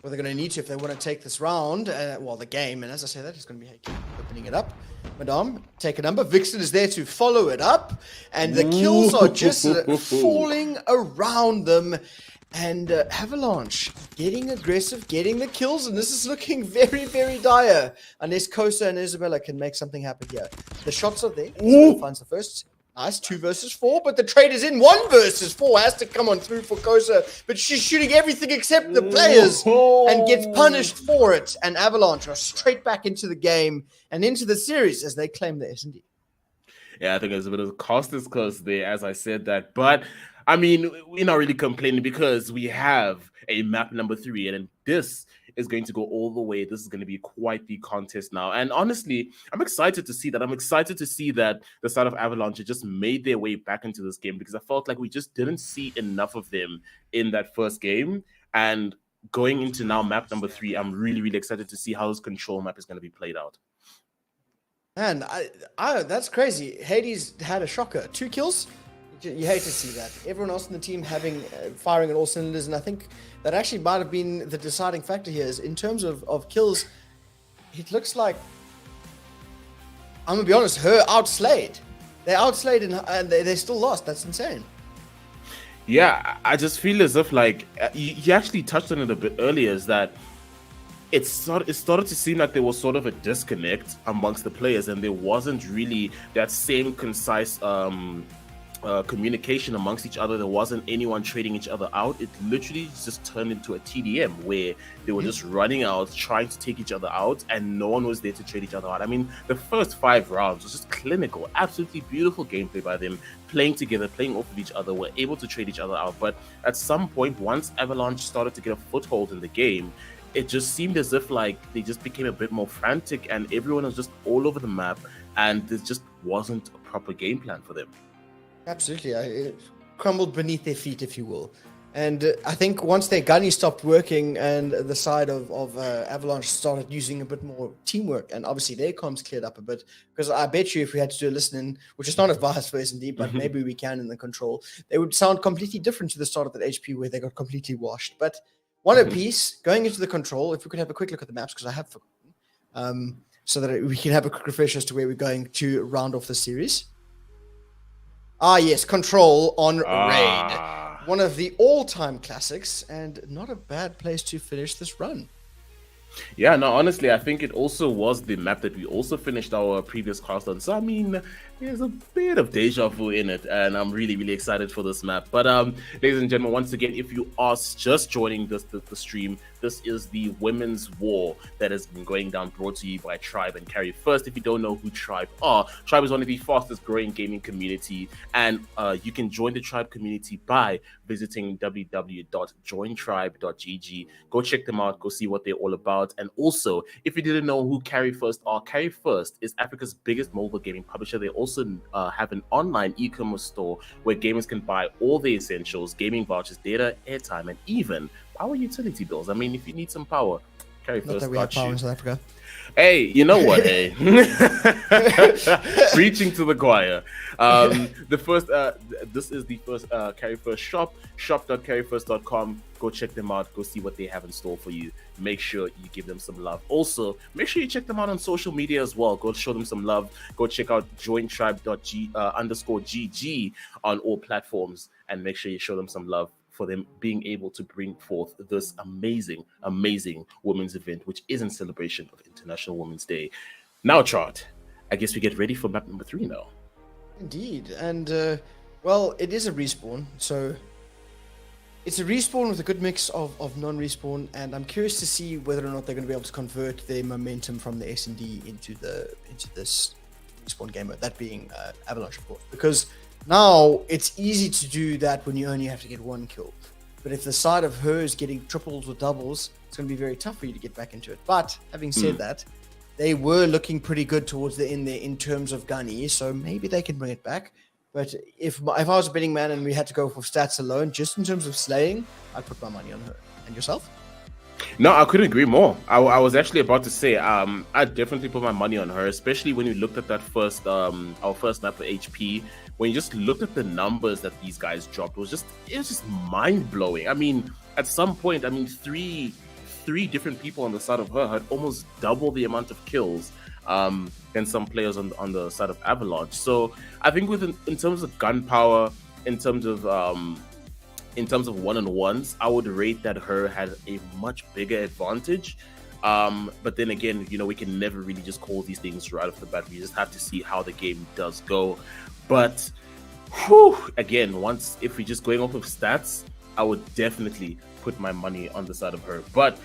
Well, they're going to need to if they want to take this round. The game. And as I say that, it's going to be Heike opening it up. Madame, take a number. Vixen is there to follow it up. And the kills are just falling around them. And Avalanche getting aggressive, getting the kills, and this is looking very, very dire. Unless Kosa and Isabella can make something happen here. The shots are there. Isabella finds the first. Nice, 2 versus 4, but the trade is in. 1 versus 4 has to come on through for Kosa, but she's shooting everything except the players and gets punished for it. And Avalanche are straight back into the game and into the series as they claim the S&D. Yeah, I think there's a bit of a cost close there, as I said that, but I mean, we're not really complaining because we have a map number 3, and this is going to go all the way. This is going to be quite the contest now. And honestly, I'm excited to see that. I'm excited to see that the side of Avalanche just made their way back into this game, because I felt like we just didn't see enough of them in that first game. And going into now map number 3, I'm really, really excited to see how this control map is going to be played out. Man, that's crazy. Hades had a shocker. 2 kills. You hate to see that. Everyone else in the team having firing on all cylinders, and I think that actually might have been the deciding factor here. Is in terms of kills, it looks like, I'm gonna be honest, her outslayed. They outslayed and they still lost. That's insane. Yeah, I just feel as if like you actually touched on it a bit earlier. Is that it started to seem like there was sort of a disconnect amongst the players, and there wasn't really that same concise communication amongst each other. There wasn't anyone trading each other out. It literally just turned into a TDM where they were just running out, trying to take each other out, and no one was there to trade each other out. I mean, the first 5 rounds was just clinical, absolutely beautiful gameplay by them, playing together, playing off of each other, were able to trade each other out. But at some point, once Avalanche started to get a foothold in the game, it just seemed as if like they just became a bit more frantic, and everyone was just all over the map, and there just wasn't a proper game plan for them. Absolutely, it crumbled beneath their feet, if you will. And I think once their gunny stopped working and the side of Avalanche started using a bit more teamwork, and obviously their comms cleared up a bit, because I bet you if we had to do a listening, which is not advised for S&D, but maybe we can in the control, they would sound completely different to the start of that HP where they got completely washed. But one apiece, going into the control, if we could have a quick look at the maps, because I have forgotten, so that we can have a quick refresh as to where we're going to round off the series. Ah, yes, Control on Raid. One of the all-time classics, and not a bad place to finish this run. Yeah, no, honestly, I think it also was the map that we also finished our previous cast on. So, I mean, there's a bit of deja vu in it, and I'm really, really excited for this map. But, ladies and gentlemen, once again, if you are just joining the stream, this is the Women's War that has been going down, brought to you by Tribe and Carry First. If you don't know who Tribe are, Tribe is one of the fastest growing gaming community, and you can join the Tribe community by visiting www.jointribe.gg. Go check them out, go see what they're all about. And also, if you didn't know who Carry First are, Carry First is Africa's biggest mobile gaming publisher. They also have an online e-commerce store where gamers can buy all the essentials, gaming vouchers, data, airtime, and even power utility bills. I mean, if you need some power, Carry First. Not that we have power in South Africa. Hey, you know what? Hey, preaching to the choir. This is the first Carry First shop. Shop.carryfirst.com. Go check them out. Go see what they have in store for you. Make sure you give them some love. Also, make sure you check them out on social media as well. Go show them some love. Go check out jointribe._GG on all platforms, and make sure you show them some love for them being able to bring forth this amazing, amazing women's event, which is in celebration of International Women's Day. Now, Chart, I guess we get ready for map number 3 now. Indeed. And, well, it is a respawn. So it's a respawn with a good mix of non-respawn. And I'm curious to see whether or not they're going to be able to convert their momentum from the S&D into this respawn game mode, that being Avalanche, of course. Because now it's easy to do that when you only have to get 1 kill. But if the side of her is getting triples or doubles, it's going to be very tough for you to get back into it. But having said that, they were looking pretty good towards the end there in terms of gunny, so maybe they can bring it back. But if I was a betting man and we had to go for stats alone, just in terms of slaying, I'd put my money on her. And yourself? No, I couldn't agree more. I was actually about to say, I'd definitely put my money on her, especially when you looked at that first, our first map for HP. When you just looked at the numbers that these guys dropped, it was just mind blowing. I mean, at some point, I mean, three different people on the side of her had almost double the amount of kills than some players on the side of Avalanche. So I think in terms of gunpowder, in terms of one-on-ones, I would rate that her had a much bigger advantage. But then again, you know, we can never really just call these things right off the bat. We just have to see how the game does go. But again, if we're just going off of stats, I would definitely put my money on the side of her. But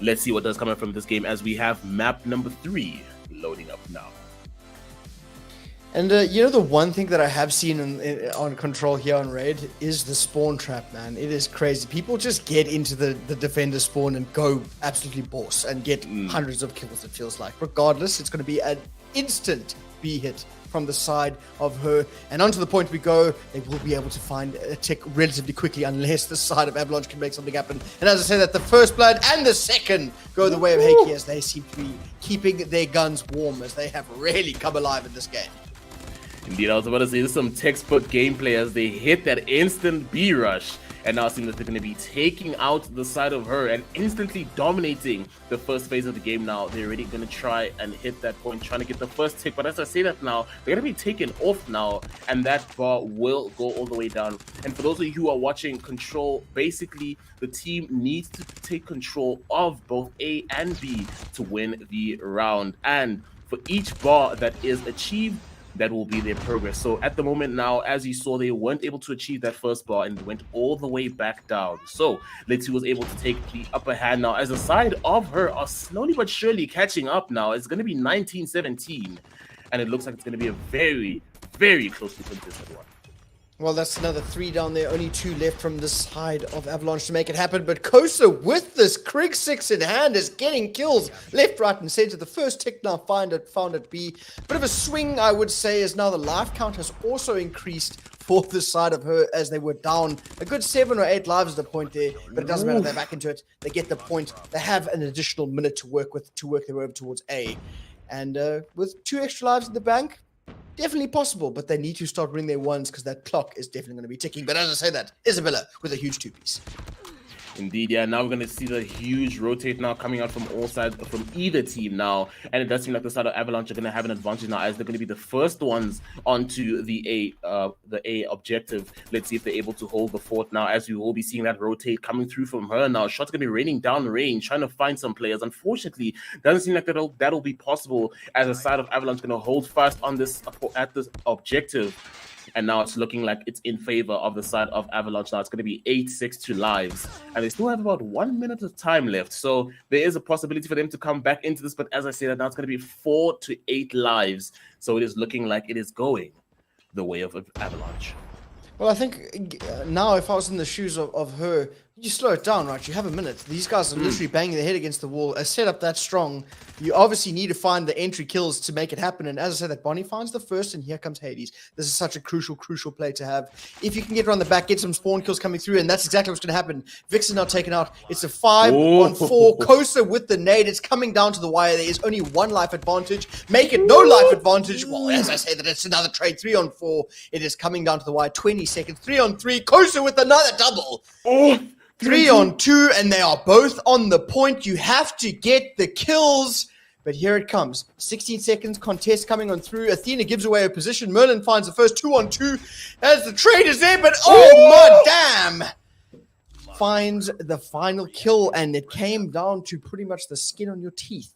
let's see what does come up from this game as we have map number 3 loading up now. And you know, the one thing that I have seen on Control here on Raid is the spawn trap, man. It is crazy. People just get into the defender spawn and go absolutely boss and get hundreds of kills, it feels like. Regardless, it's going to be an instant B hit from the side of her. And onto the point we go, they will be able to find a tick relatively quickly unless the side of Avalanche can make something happen. And as I say that, the first blood and the second go the way of Heiki, as they seem to be keeping their guns warm, as they have really come alive in this game. Indeed, I was about to say, there's some textbook gameplay as they hit that instant B rush. And now it seems that they're going to be taking out the side of her and instantly dominating the first phase of the game now. They're already going to try and hit that point, trying to get the first tick. But as I say that now, they're going to be taken off now, and that bar will go all the way down. And for those of you who are watching Control, basically, the team needs to take control of both A and B to win the round. And for each bar that is achieved, that will be their progress. So at the moment now, as you saw, they weren't able to achieve that first bar and went all the way back down. So Letty was able to take the upper hand now, as the side of her are slowly but surely catching up now. It's going to be 19-17, and it looks like it's going to be a very, very closely contested one. Well, that's another 3 down there. Only 2 left from the side of Avalanche to make it happen. But Kosa, with this Krieg 6 in hand, is getting kills left, right, and center. The first tick now found at B. Bit of a swing, I would say, as now the life count has also increased for the side of her, as they were down a good 7 or 8 lives at the point there. But it doesn't matter. They're back into it. They get the point. They have an additional minute to work their way over towards A. And with 2 extra lives in the bank, definitely possible, but they need to start ringing their ones because that clock is definitely going to be ticking. But as I say that, Isabella with a huge 2-piece. Indeed, yeah. Now we're going to see the huge rotate now coming out from all sides, from either team now. And it does seem like the side of Avalanche are going to have an advantage now, as they're going to be the first ones onto the A objective. Let's see if they're able to hold the fort now, as we will be seeing that rotate coming through from her now. Shots going to be raining down range, trying to find some players. Unfortunately, doesn't seem like that'll be possible, as the side of Avalanche going to hold fast on this at this objective. And now it's looking like it's in favor of the side of Avalanche now. It's going to be 8-6 to lives. And they still have about 1 minute of time left. So there is a possibility for them to come back into this. But as I say that now, it's going to be 4 to 8 lives. So it is looking like it is going the way of Avalanche. Well, I think now if I was in the shoes of her, you slow it down, right? You have a minute. These guys are literally banging their head against the wall. A setup that strong, you obviously need to find the entry kills to make it happen. And as I said, that Bonnie finds the first, and here comes Hades. This is such a crucial play to have. If you can get around the back, get some spawn kills coming through, and that's exactly what's going to happen. Vixen not taken out. It's a 5-on-4. Kosa with the nade. It's coming down to the wire. There is only 1 life advantage. Make it no life advantage. Well, as I say that, it's another trade. 3-on-4. It is coming down to the wire. 20 seconds. 3-on-3. Kosa with another double. 3-on-2, and they are both on the point. You have to get the kills. But here it comes. 16 seconds, contest coming on through. Athena gives away her position. Merlin finds the first 2-on-2 as the trade is there, but oh my damn! Finds the final kill, and it came down to pretty much the skin on your teeth.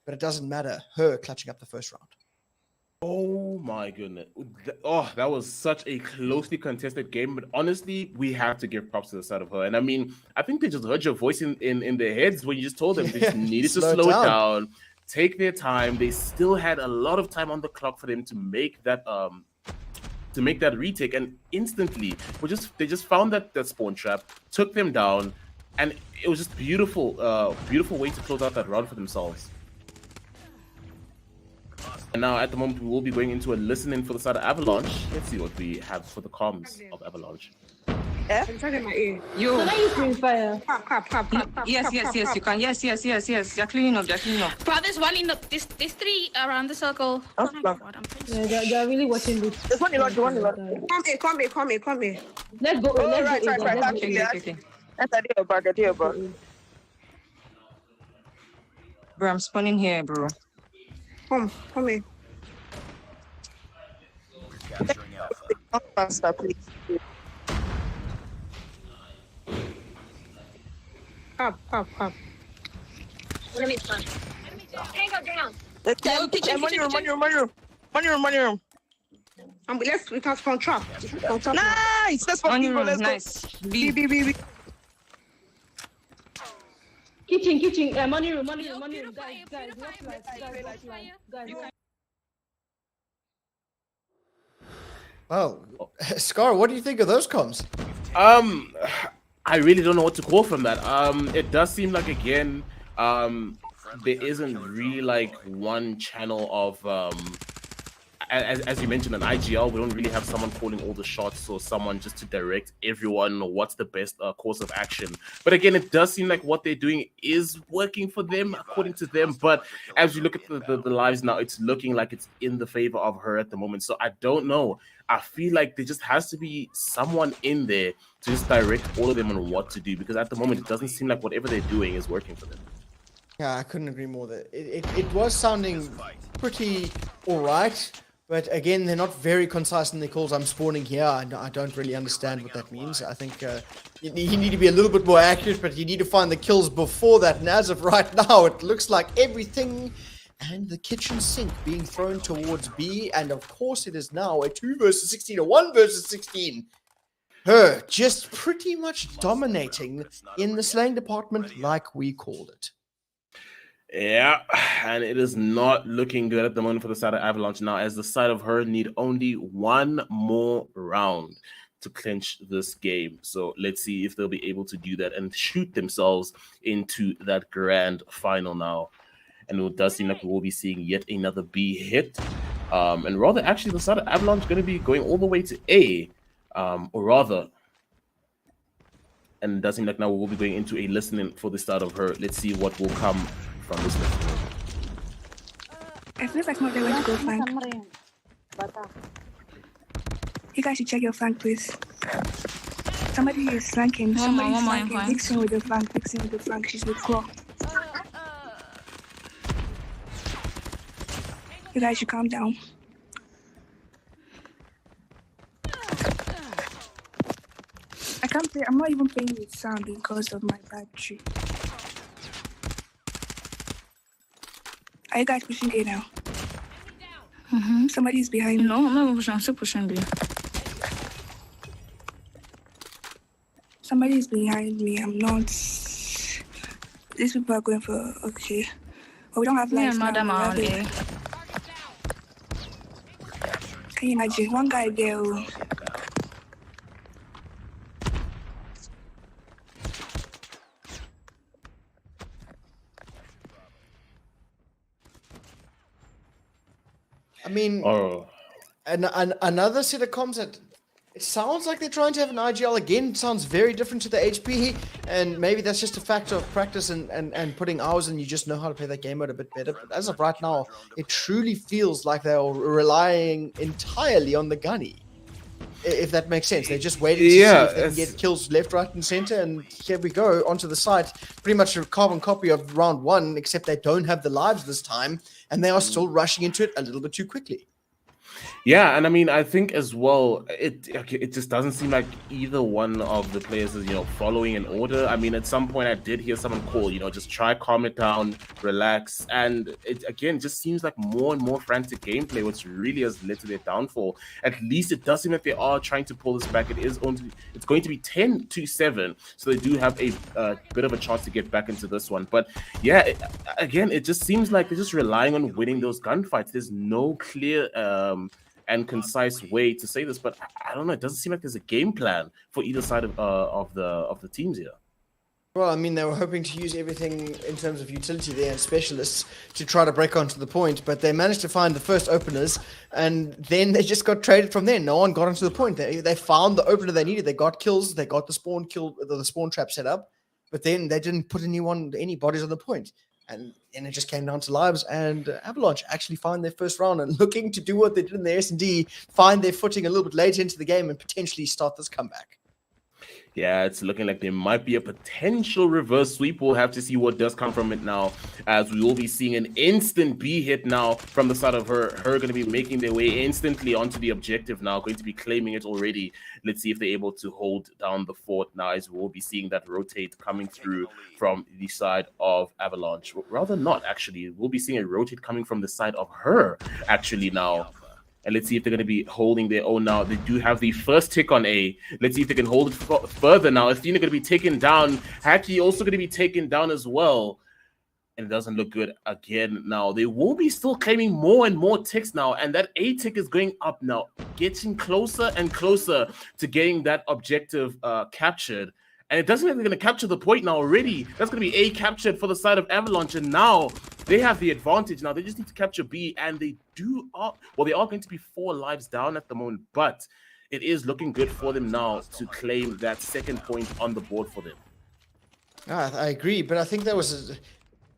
But it doesn't matter. Her clutching up the first round. Oh my goodness. Oh, that was such a closely contested game. But honestly, we have to give props to the side of her. And I mean, I think they just heard your voice in their heads when you just told them they just needed to slow it down, take their time. They still had a lot of time on the clock for them to make that retake. And instantly, they just found that spawn trap, took them down, and it was just beautiful way to close out that round for themselves. And now, at the moment, we will be going into a listening for the side of Avalanche. Let's see what we have for the comms of Avalanche. I'm trying my ear. You. Can I use green fire? Clap. Yes, you can. Yes. They're cleaning up. Bro, there's one in the there's 3 around the circle. Oh my God, I'm Yeah, they're really watching this. There's one in lot. Come here. Let's go. Oh, Let's go. right. Okay. That's a deal, bro. Bro, I'm spawning here, bro. Come here. Capturing Alpha. Not faster, please. Up. Enemy down. Money room. We can spawn trap. Nice. Let's fucking go. Let's go. Nice. B. Kitchen. Money room. Guys. Wow. Scar, what do you think of those comms? I really don't know what to call from that. It does seem like, again, there isn't really like one channel of as you mentioned, an IGL, we don't really have someone calling all the shots or someone just to direct everyone or what's the best course of action. But again, it does seem like what they're doing is working for them, according to them. But as you look at the lives now, it's looking like it's in the favor of her at the moment. So I don't know. I feel like there just has to be someone in there to just direct all of them on what to do, because at the moment, it doesn't seem like whatever they're doing is working for them. Yeah, I couldn't agree more. That it was sounding pretty all right, but again, they're not very concise in their calls. I'm spawning here. I don't really understand what that means. I think you need to be a little bit more accurate, but you need to find the kills before that. And as of right now, it looks like everything and the kitchen sink being thrown towards B. And of course, it is now a 2 versus 16, a 1 versus 16. Her just pretty much dominating in the slaying department like we called it. Yeah, and it is not looking good at the moment for the side of Avalanche now, as the side of her need only one more round to clinch this game. So let's see if they'll be able to do that and shoot themselves into that grand final now. And it does seem like we will be seeing yet another B hit. And rather, actually, the side of Avalanche going to be going all the way to A, or rather, and it does seem like now we will be going into a listening for the start of her. Let's see what will come from this listening. It feels like not they're going to go flank. You guys should check your flank, please. Somebody is flanking. Somebody is flanking. Mixing with the flank. Mixing with the flank. She's with claw. You guys should calm down. I can't play. I'm not even playing with sound because of my battery. Are you guys pushing A now? Somebody's behind me. No, I'm not even pushing. I'm still pushing B. Somebody's behind me. I'm not. These people are going for. Okay. Oh, we don't have lights now. Them around A. Can you imagine? One guy there. I mean, another set of comms that it sounds like they're trying to have an IGL again. It sounds very different to the HP, and maybe that's just a factor of practice and putting hours in. You just know how to play that game mode a bit better. But as of right now, it truly feels like they're relying entirely on the gunny. If that makes sense. They're just waiting to see if they can get kills left, right, and center. And here we go onto the site. Pretty much a carbon copy of round one, except they don't have the lives this time. And they are still rushing into it a little bit too quickly. Yeah, and I mean, I think as well, it just doesn't seem like either one of the players is, following an order. I mean, at some point I did hear someone call, just try, calm it down, relax. And it, again, just seems like more and more frantic gameplay, which really has led to their downfall. At least it does seem like they are trying to pull this back. It's going to be 10-7. So they do have a bit of a chance to get back into this one. But yeah, again, it just seems like they're just relying on winning those gunfights. There's no clear and concise way to say this, but I don't know. It doesn't seem like there's a game plan for either side of the teams here. Well, I mean, they were hoping to use everything in terms of utility there and specialists to try to break onto the point, but they managed to find the first openers, and then they just got traded from there. No one got onto the point. They found the opener they needed. They got kills. They got the spawn trap set up, but then they didn't put any bodies on the point. And it just came down to lives, and Avalanche actually find their first round and looking to do what they did in the S&D, find their footing a little bit later into the game and potentially start this comeback. Yeah, it's looking like there might be a potential reverse sweep. We'll have to see what does come from it now, as we will be seeing an instant B hit now from the side of her. Her going to be making their way instantly onto the objective now, going to be claiming it already. Let's see if they're able to hold down the fort now, as we'll be seeing that rotate coming through from the side of Avalanche. Rather not, actually. We'll be seeing a rotate coming from the side of her, actually, now. And let's see if they're going to be holding their own now. They do have the first tick on A. Let's see if they can hold it further now. Athena going to be taken down. Hacky also going to be taken down as well. And it doesn't look good again now. They will be still claiming more and more ticks now. And that A tick is going up now. Getting closer and closer to getting that objective captured. And it doesn't look like they're going to capture the point now already. That's going to be A captured for the side of Avalanche. And now they have the advantage. Now they just need to capture B. And they are going to be 4 lives down at the moment. But it is looking good for them now to claim that second point on the board for them. I agree. But I think that was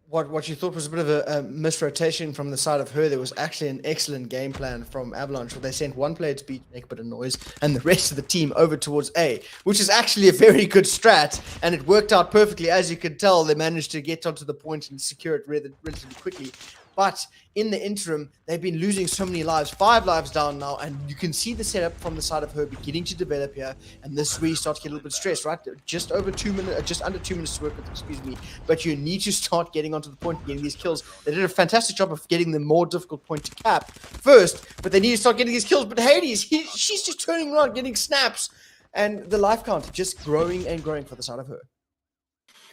what you thought was a bit of a misrotation from the side of her. There was actually an excellent game plan from Avalanche where they sent one player to B to make a bit of noise and the rest of the team over towards A, which is actually a very good strat, and it worked out perfectly. As you could tell, they managed to get onto the point and secure it relatively quickly. But in the interim, they've been losing so many lives, 5 lives down now, and you can see the setup from the side of her beginning to develop here. And this is where you start to get a little bit stressed, right? Just over 2 minutes, just under 2 minutes to work with, excuse me. But you need to start getting onto the point, getting these kills. They did a fantastic job of getting the more difficult point to cap first, but they need to start getting these kills. But Hades, she's just turning around, getting snaps, and the life count just growing and growing for the side of her.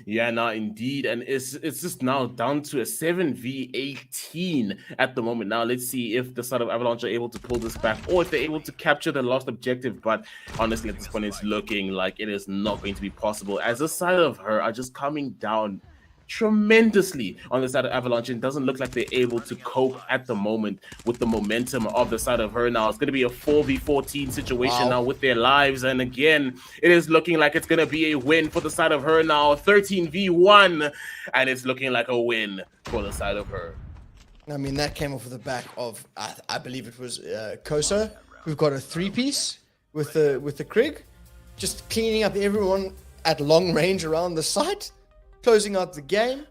Yeah, no, indeed. And it's just now down to a 7v18 at the moment. Now, let's see if the side of Avalanche are able to pull this back or if they're able to capture the last objective. But honestly, at this point, it's looking like it is not going to be possible, as the side of her are just coming down tremendously on the side of Avalanche, and doesn't look like they're able to cope at the moment with the momentum of the side of her. Now it's going to be a 4v14 situation now with their lives, and again it is looking like it's going to be a win for the side of her now. 13v1, and it's looking like a win for the side of her. I mean, that came off of the back of I believe it was Kosa. We've got a 3-piece with the Krieg, just cleaning up everyone at long range around the site, closing out the game.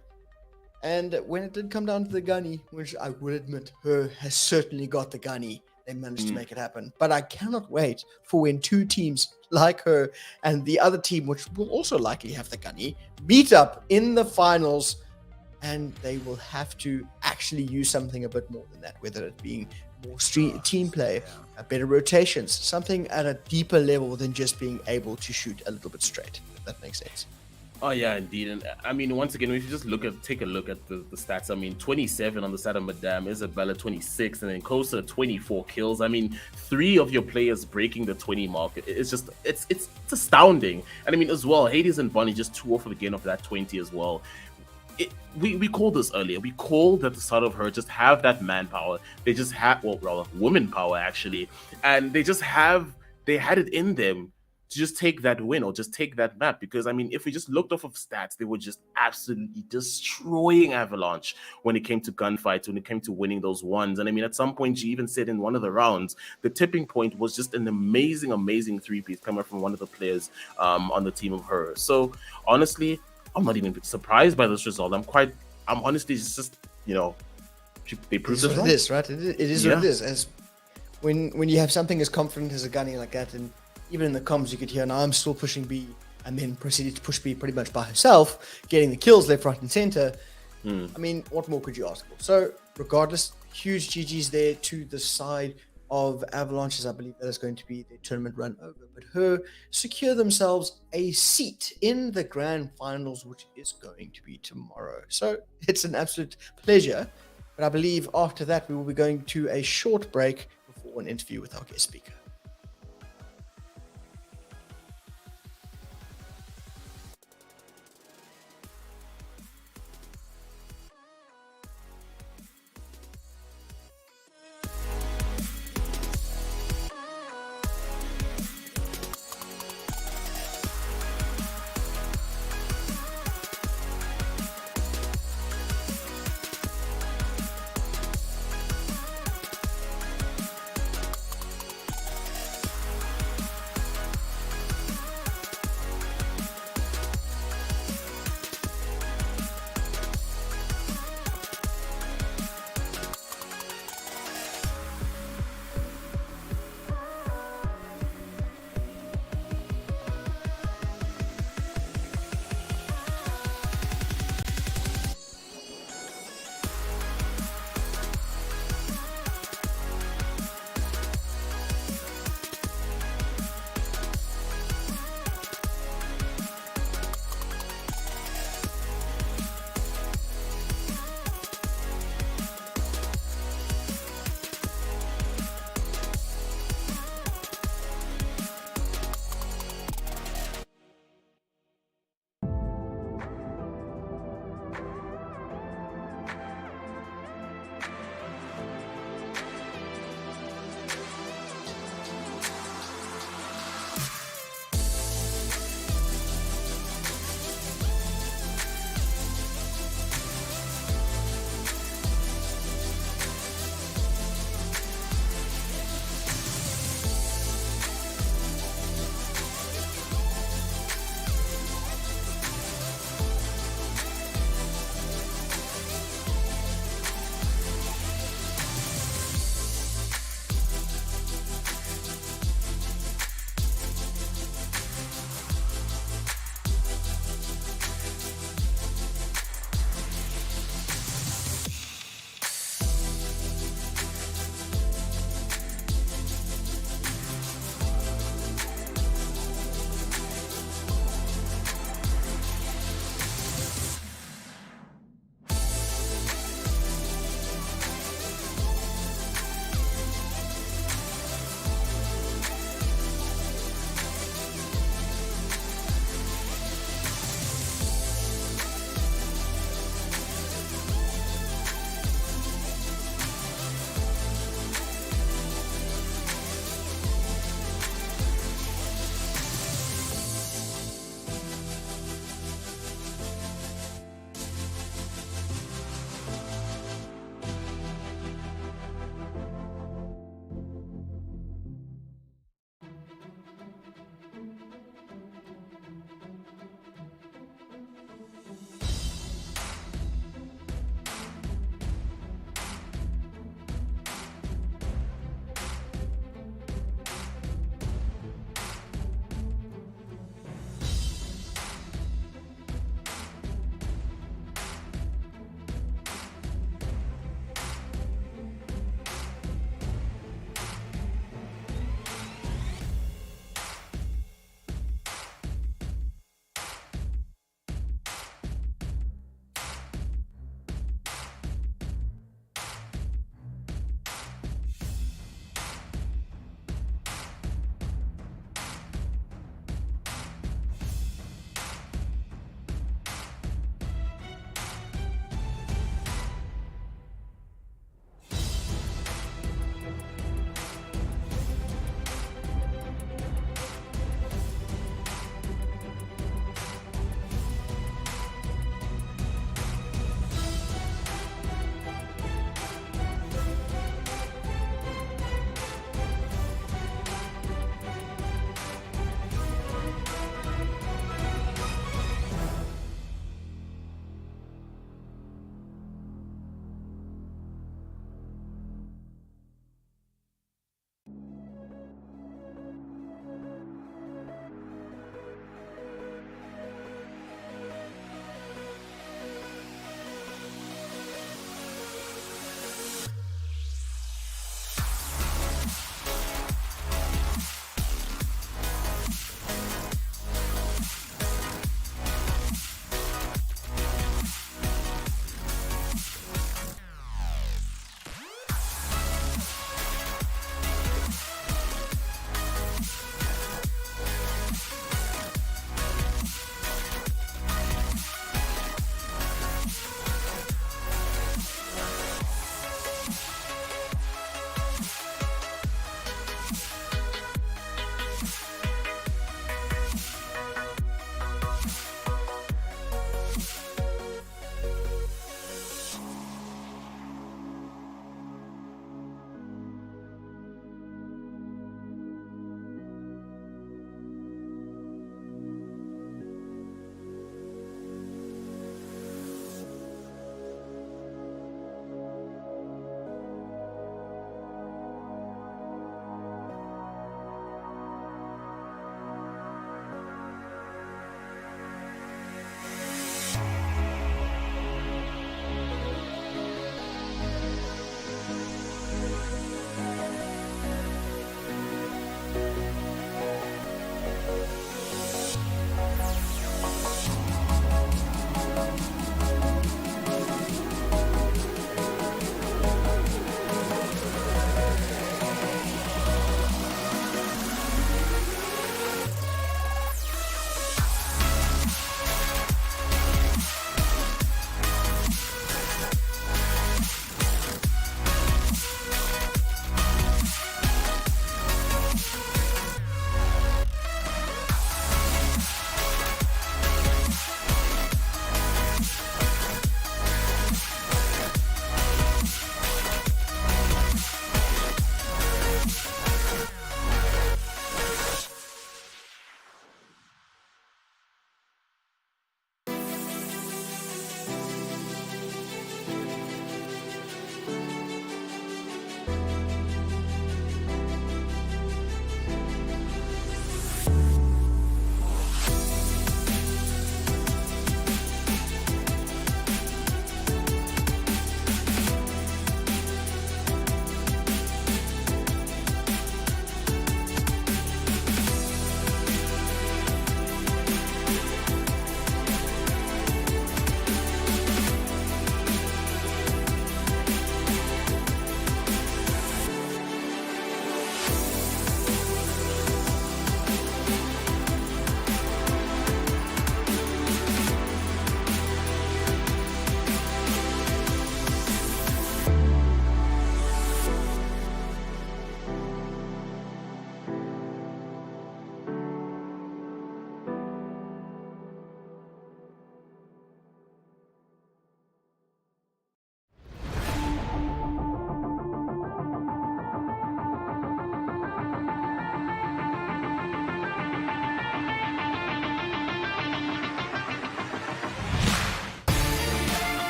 And when it did come down to the gunny, which I will admit, her has certainly got the gunny, they managed to make it happen. But I cannot wait for when 2 teams like her and the other team, which will also likely have the gunny, meet up in the finals, and they will have to actually use something a bit more than that, whether it being more team play, better rotations, something at a deeper level than just being able to shoot a little bit straight, if that makes sense. Oh yeah, indeed. And I mean, once again, if you just take a look at the stats, I mean, 27 on the side of Madame, Isabella 26, and then Kosa 24 kills. I mean, 3 of your players breaking the 20 mark. It's just it's astounding. And I mean, as well, Hades and Bonnie just 2 off again of that 20 as well. We called this earlier. We called that the side of her just have that manpower. They just have, well, rather woman power actually, and they had it in them to just take that win or just take that map. Because I mean, if we just looked off of stats, they were just absolutely destroying Avalanche when it came to gunfights, when it came to winning those ones. And I mean, at some point, she even said in one of the rounds, the tipping point was just an amazing 3-piece coming from one of the players on the team of her. So honestly, I'm not even surprised by this result. I'm honestly just, you know, they proved it wrong. It is, right? It is what it is. As when you have something as confident as a gunny like that, and even in the comms you could hear, now I'm still pushing B, and then proceeded to push B pretty much by herself, getting the kills left, right, and center. I mean, what more could you ask for? So, regardless, huge GG's there to the side of Avalanches. I believe that is going to be the tournament run over. But her secure themselves a seat in the grand finals, which is going to be tomorrow. So, it's an absolute pleasure. But I believe after that, we will be going to a short break before an interview with our guest speaker.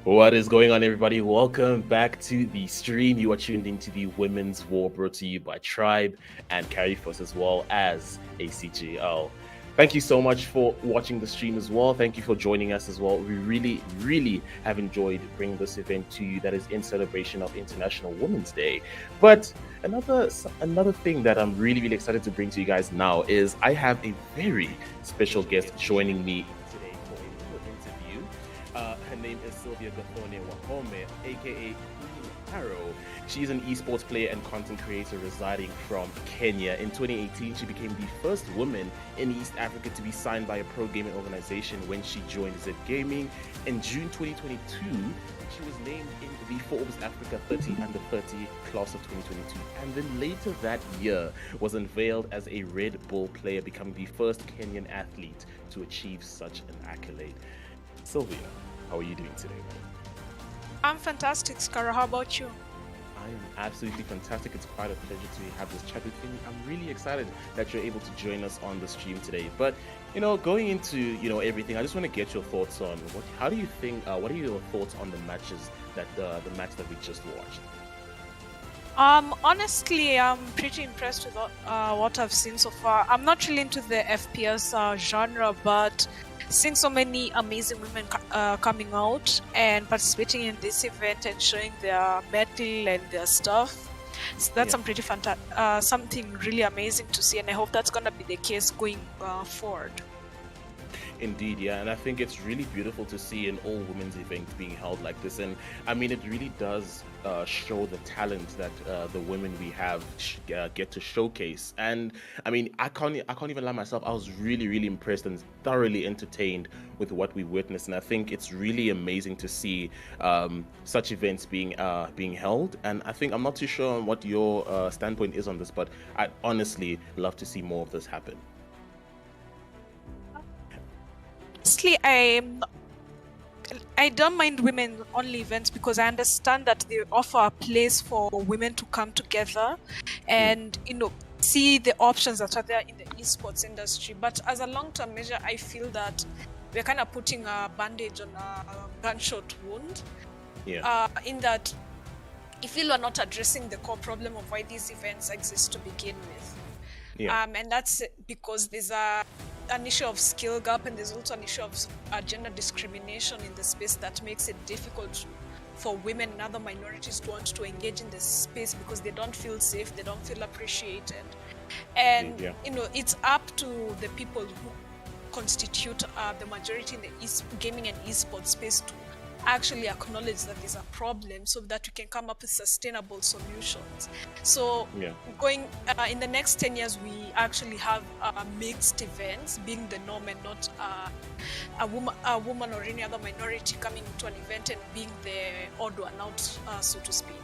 What is going on, everybody? Welcome back to the stream. You are tuned into the Women's War, brought to you by Tribe and Carryforce, as well as ACGL. Thank you so much for watching the stream as well. Thank you for joining us as well. We really have enjoyed bringing this event to you that is in celebration of International Women's Day. But another thing that I'm really excited to bring to you guys now is I have a very special guest joining me today for a little interview. Her name is Sylvia Gathone Wahome, aka Arrow. She's an esports player and content creator residing from Kenya. In 2018, she became the first woman in East Africa to be signed by a pro gaming organization when she joined Z Gaming. In June 2022, she was named in the Forbes Africa 30 Under 30 class of 2022. And then later that year was unveiled as a Red Bull player, becoming the first Kenyan athlete to achieve such an accolade. Sylvia, how are you doing today? I'm fantastic, Skara. How about you? I am absolutely fantastic. It's quite a pleasure to have this chat with you. I'm really excited that you're able to join us on the stream today. But, going into, everything, I just want to get your thoughts on what are your thoughts on the matches the match that we just watched? Honestly, I'm pretty impressed with what I've seen so far. I'm not really into the FPS genre, but seeing so many amazing women coming out and participating in this event and showing their mettle and their stuff, so that's something really amazing to see, and I hope that's gonna be the case going forward. Indeed, yeah, and I think it's really beautiful to see an all-women's event being held like this, and I mean, it really does show the talent that the women we have get to showcase. And I mean, I can't even lie myself. I was really impressed and thoroughly entertained with what we witnessed, and I think it's really amazing to see such events being held. And I think I'm not too sure on what your standpoint is on this, but I'd honestly love to see more of this happen. Honestly, I don't mind women-only events because I understand that they offer a place for women to come together and see the options that are there in the esports industry. But as a long-term measure, I feel that we're kind of putting a bandage on a gunshot wound. Yeah. In that, I feel we're not addressing the core problem of why these events exist to begin with. Yeah. And that's because there's an issue of skill gap, and there's also an issue of gender discrimination in the space that makes it difficult for women and other minorities to want to engage in this space because they don't feel safe, they don't feel appreciated. And it's up to the people who constitute the majority in the gaming and esports space to actually acknowledge that there's a problem so that we can come up with sustainable solutions. So going in the next 10 years, we actually have mixed events being the norm, and not a woman or any other minority coming to an event and being the odd one out, so to speak.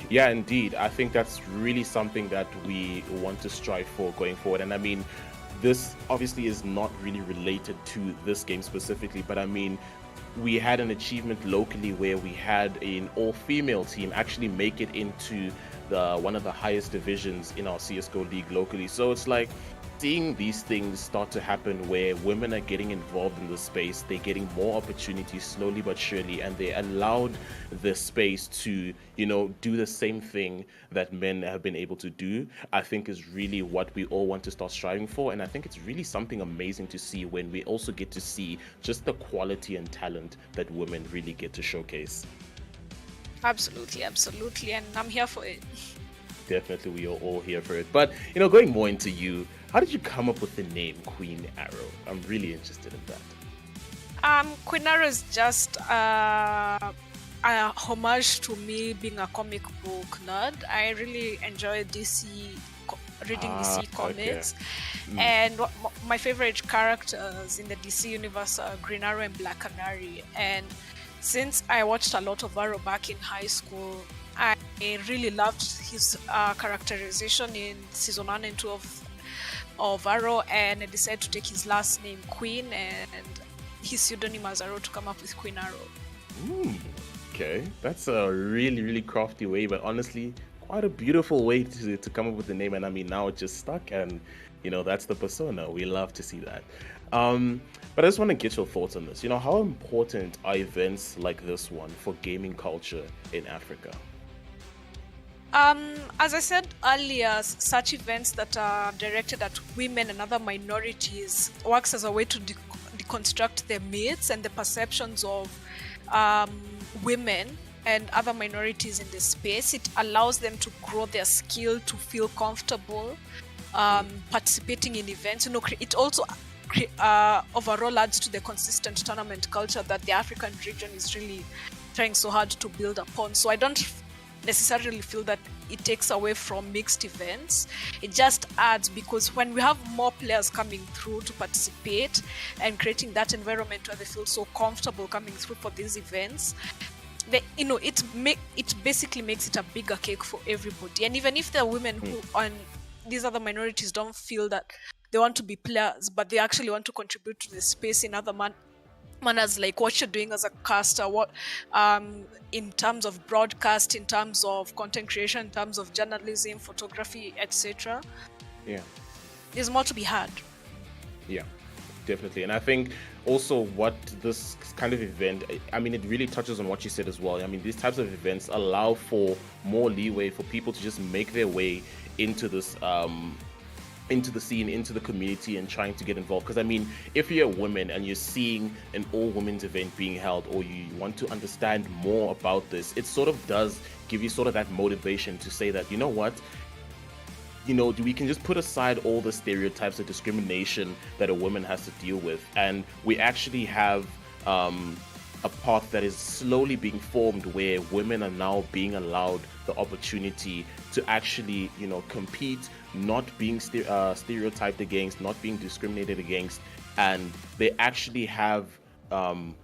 Yeah, indeed. I think that's really something that we want to strive for going forward. And I mean, this obviously is not really related to this game specifically, but I mean, we had an achievement locally where we had an all-female team actually make it into one of the highest divisions in our CSGO league locally. So it's like seeing these things start to happen where women are getting involved in the space, they're getting more opportunities slowly but surely, and they allowed the space to, do the same thing that men have been able to do, I think is really what we all want to start striving for. And I think it's really something amazing to see when we also get to see just the quality and talent that women really get to showcase. Absolutely, and I'm here for it. Definitely, we are all here for it. But, going more into you, how did you come up with the name Queen Arrow? I'm really interested in that. Queen Arrow is just a homage to me being a comic book nerd. I really enjoy reading DC comics. Okay. And my favorite characters in the DC universe are Green Arrow and Black Canary. And since I watched a lot of Arrow back in high school, I really loved his characterization in season 1 and 2 of Arrow, and I decided to take his last name, Queen, and his pseudonym as Arrow to come up with Queen Arrow. Okay, that's a really crafty way, but honestly, quite a beautiful way to come up with the name. And I mean, now it just stuck, and that's the persona. We love to see that. But I just want to get your thoughts on this. How important are events like this one for gaming culture in Africa? As I said earlier, such events that are directed at women and other minorities works as a way to deconstruct the myths and the perceptions of women and other minorities in the space. It allows them to grow their skill, to feel comfortable participating in events. It also overall adds to the consistent tournament culture that the African region is really trying so hard to build upon. So I don't necessarily feel that it takes away from mixed events. It just adds, because when we have more players coming through to participate and creating that environment where they feel so comfortable coming through for these events, it basically makes it a bigger cake for everybody. And even if there are women who on these other minorities don't feel that they want to be players, but they actually want to contribute to the space in other manners, like what you're doing as a caster, what in terms of broadcast, in terms of content creation, in terms of journalism, photography, etc. Yeah, there's more to be had. Yeah, definitely. And I think also what this kind of event, it really touches on what you said as well. These types of events allow for more leeway for people to just make their way into this into the scene, into the community, and trying to get involved. Because if you're a woman and you're seeing an all-women's event being held, or you want to understand more about this, it sort of does give you sort of that motivation to say that, we can just put aside all the stereotypes of discrimination that a woman has to deal with, and we actually have a path that is slowly being formed where women are now being allowed the opportunity to actually, compete, not being stereotyped against, not being discriminated against, and they actually have the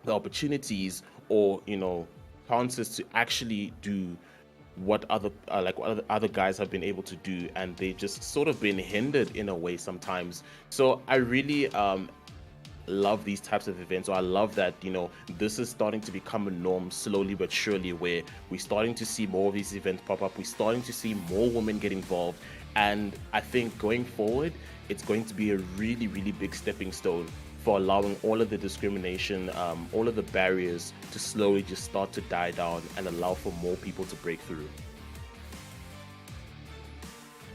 opportunities or chances to actually do what other guys have been able to do, and they just sort of been hindered in a way sometimes. So I really love these types of events. So I love that this is starting to become a norm slowly but surely, where we're starting to see more of these events pop up. We're starting to see more women get involved, and I think going forward it's going to be a really, really big stepping stone for allowing all of the discrimination, all of the barriers to slowly just start to die down and allow for more people to break through.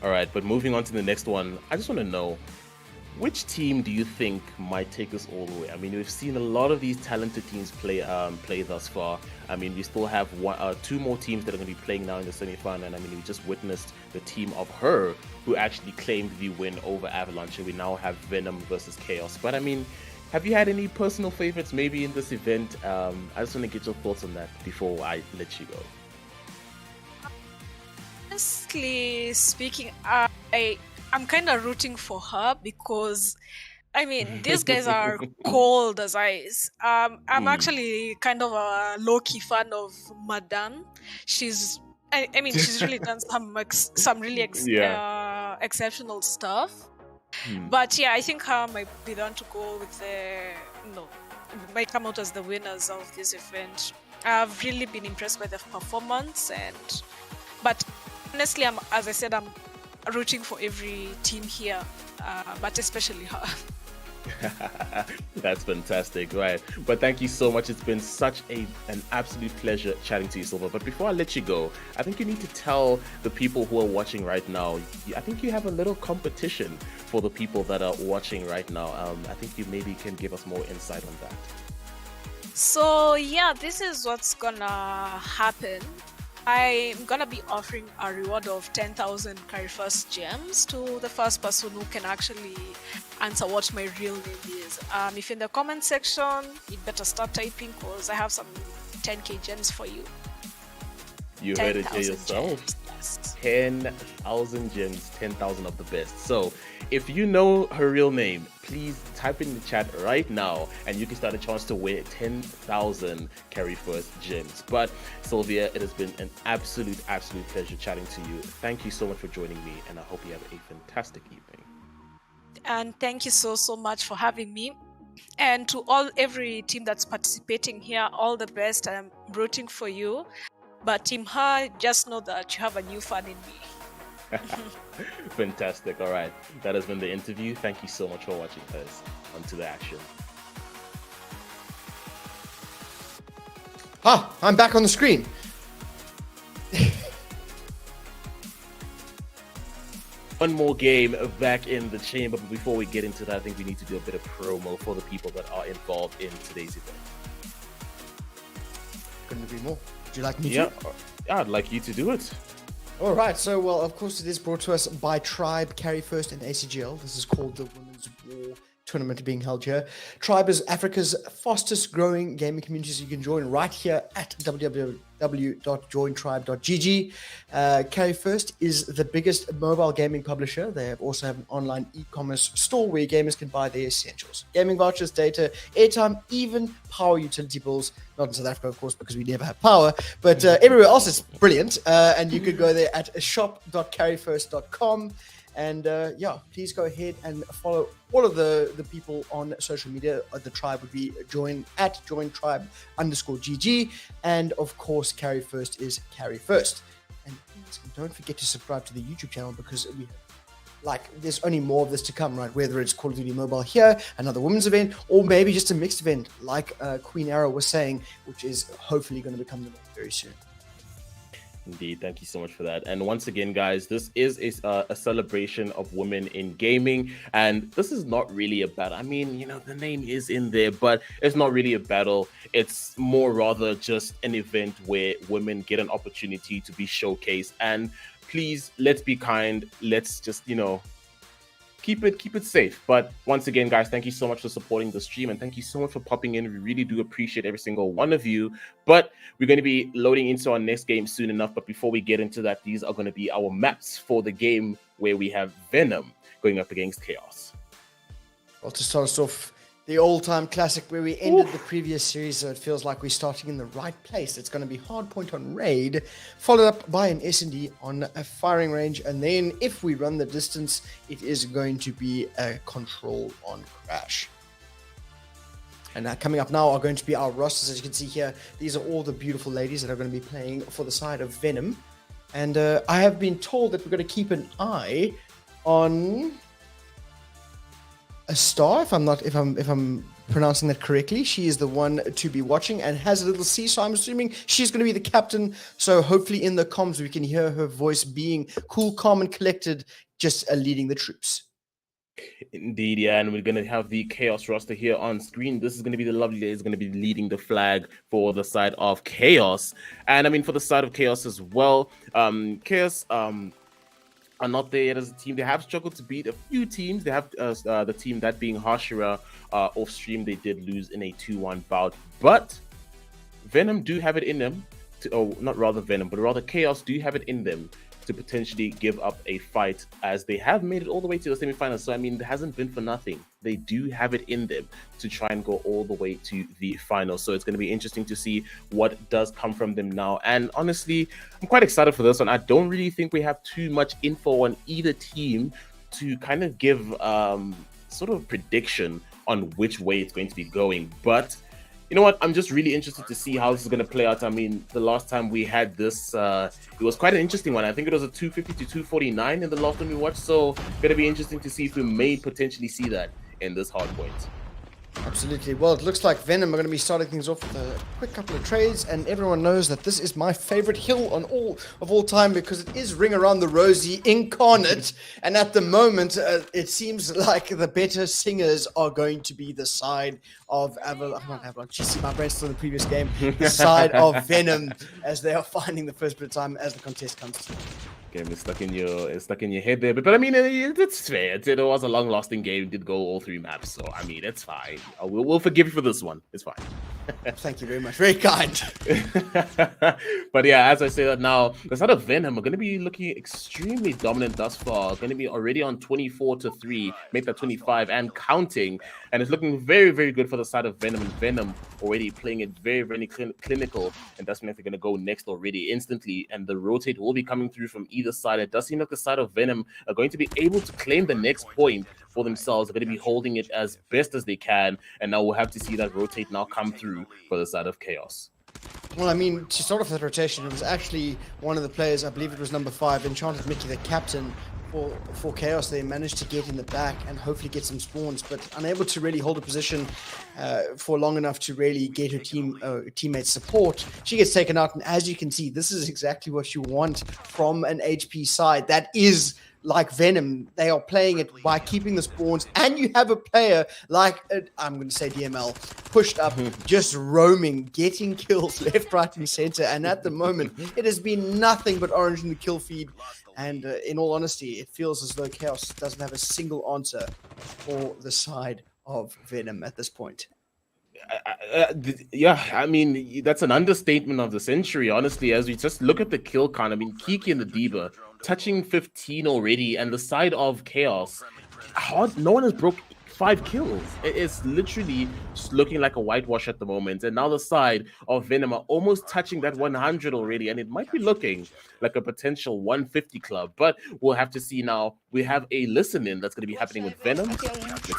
All right, but moving on to the next one, I just want to know, which team do you think might take us all the way? We've seen a lot of these talented teams play thus far. We still have two more teams that are going to be playing now in the semi-final, and we just witnessed the team of Her, who actually claimed the win over Avalanche, and we now have Venom versus Chaos. But have you had any personal favorites maybe in this event? I just want to get your thoughts on that before I let you go. Honestly speaking, I'm kind of rooting for Her, because these guys are cold as ice. I'm actually kind of a low-key fan of Madame. She's really done some really exceptional stuff. But yeah, I think Her might be the one to go with might come out as the winners of this event. I've really been impressed by the performance, but honestly, as I said, I'm rooting for every team here, but especially Her. That's fantastic, right? But thank you so much. It's been such an absolute pleasure chatting to you, Silver. But before I let you go, I think you need to tell the people who are watching right now, I think you have a little competition for the people that are watching right now. I think you maybe can give us more insight on that. So yeah, this is what's gonna happen. I'm gonna be offering a reward of 10,000 Carifirst gems to the first person who can actually answer what my real name is. If in the comment section, you'd better start typing, because I have some 10k gems for you. You heard it here yourself. Yes. 10,000 gems, 10,000 of the best. So if you know her real name, please type in the chat right now and you can start a chance to win 10,000 Carifirst gems. But Sylvia, it has been an absolute pleasure chatting to you. Thank you so much for joining me, and I hope you have a fantastic evening. And thank you so much for having me. And to every team that's participating here, all the best. I'm rooting for you. But Team Her, just know that you have a new fan in me. Fantastic. All right. That has been the interview. Thank you so much for watching, guys. On to the action. Ah, I'm back on the screen. One more game back in the chamber, but before we get into that, I think we need to do a bit of promo for the people that are involved in today's event. Couldn't agree more. Would you like me Yeah, to? I'd like you to do it. All right. So, well, of course, it is brought to us by Tribe, Carry First, and ACGL. This is called the Women's War tournament being held here. Tribe is Africa's fastest growing gaming community, so you can join right here at www.jointribe.gg. Carry First is the biggest mobile gaming publisher. They also have an online e-commerce store where gamers can buy their essentials: gaming vouchers, data, airtime, even power utility bills. Not in South Africa, of course, because we never have power, but everywhere else it's brilliant. And you could go there at shop.carryfirst.com. And yeah, please go ahead and follow all of the people on social media. The tribe would be jointribe_GG. And of course, Carry First is Carry First. And please don't forget to subscribe to the YouTube channel, because we there's only more of this to come, right? Whether it's Call of Duty Mobile here, another women's event, or maybe just a mixed event, like Queen Arrow was saying, which is hopefully going to become the norm very soon. Indeed, thank you so much for that. And once again, guys, this is a celebration of women in gaming, and this is not really a battle. I mean, you know, the name is in there, but it's not really a battle. It's more rather just an event where women get an opportunity to be showcased. And please, let's be kind. Let's just, you know, keep it safe. But once again, guys, thank you so much for supporting the stream, and thank you so much for popping in. We really do appreciate every single one of you. But we're going to be loading into our next game soon enough. But before we get into that, these are going to be our maps for the game where we have Venom going up against Chaos. Well, to start us off, the all-time classic where we ended the previous series, so it feels like we're starting in the right place. It's going to be Hardpoint on Raid, followed up by an S&D on a firing range, and then if we run the distance, it is going to be a Control on Crash. And coming up now are going to be our rosters. As you can see here, these are all the beautiful ladies that are going to be playing for the side of Venom. And I have been told that we're going to keep an eye on a star, if I'm pronouncing that correctly. She is the one to be watching and has a little C, so I'm assuming she's going to be the captain. So hopefully in the comms we can hear her voice being cool, calm, and collected, just leading the troops. Indeed, yeah, and we're going to have the Chaos roster here on screen. This is going to be the lovely lady is going to be leading the flag for the side of Chaos. And I mean, for the side of Chaos as well, Chaos are not there yet as a team. They have struggled to beat a few teams. They have the team, that being Hashira, off stream. They did lose in a 2-1 bout, but Venom do have it in them rather Chaos do have it in them to potentially give up a fight, as they have made it all the way to the semifinals. So I mean, it hasn't been for nothing. They do have it in them to try and go all the way to the final. So it's going to be interesting to see what does come from them now. And honestly, I'm quite excited for this one. I don't really think we have too much info on either team to kind of give sort of prediction on which way it's going to be going. But you know what? I'm just really interested to see how this is going to play out. I mean, the last time we had this, it was quite an interesting one. I think it was a 250 to 249 in the last one we watched. So going to be interesting to see if we may potentially see that in this Hardpoint. Absolutely. Well, it looks like Venom are going to be starting things off with a quick couple of trades, and everyone knows that this is my favorite hill on all time, because it is Ring Around the Rosie incarnate, and at the moment it seems like the better singers are going to be the side of Avalon. You see my brain still in the previous game. The side of Venom, as they are finding the first bit of time as the contest comes to. Game is stuck in your head there, but I mean, it's fair. It was a long-lasting game. It did go all 3 maps, so I mean, it's fine. We'll forgive you for this one. It's fine. Thank you very much. Very kind. But yeah, as I say that now, the side of Venom are going to be looking extremely dominant thus far. Going to be already on 24-3, make that 25 and counting. And it's looking very, very good for the side of Venom. And Venom already playing it very, very clinical. And that's when they're going to go next already instantly. And the rotate will be coming through from either side. It does seem like the side of Venom are going to be able to claim the next point for themselves. They're going to be holding it as best as they can. And now we'll have to see that rotate now come through for the side of Chaos. Well, I mean, to start off the rotation, it was actually one of the players, I believe it was number 5, Enchanted Mickey, the captain for Chaos. They managed to get in the back and hopefully get some spawns, but unable to really hold a position for long enough to really get her teammates support. She gets taken out, and as you can see, this is exactly what you want from an HP side. That is like Venom. They are playing it by keeping the spawns, and you have a player like, I'm going to say DML, pushed up, just roaming, getting kills left, right, and center. And at the moment, it has been nothing but orange in the kill feed. And in all honesty, it feels as though Chaos doesn't have a single answer for the side of Venom at this point. Yeah, I mean, that's an understatement of the century, honestly, as we just look at the kill count. I mean, Kiki and the Diva touching 15 already, and the side of Chaos, no one has broke 5 kills. It's literally just looking like a whitewash at the moment. And now the side of Venom are almost touching that 100 already, and it might be looking like a potential 150 club, but we'll have to see now. We have a listen-in that's going to be happening with Venom. Let's see what happens.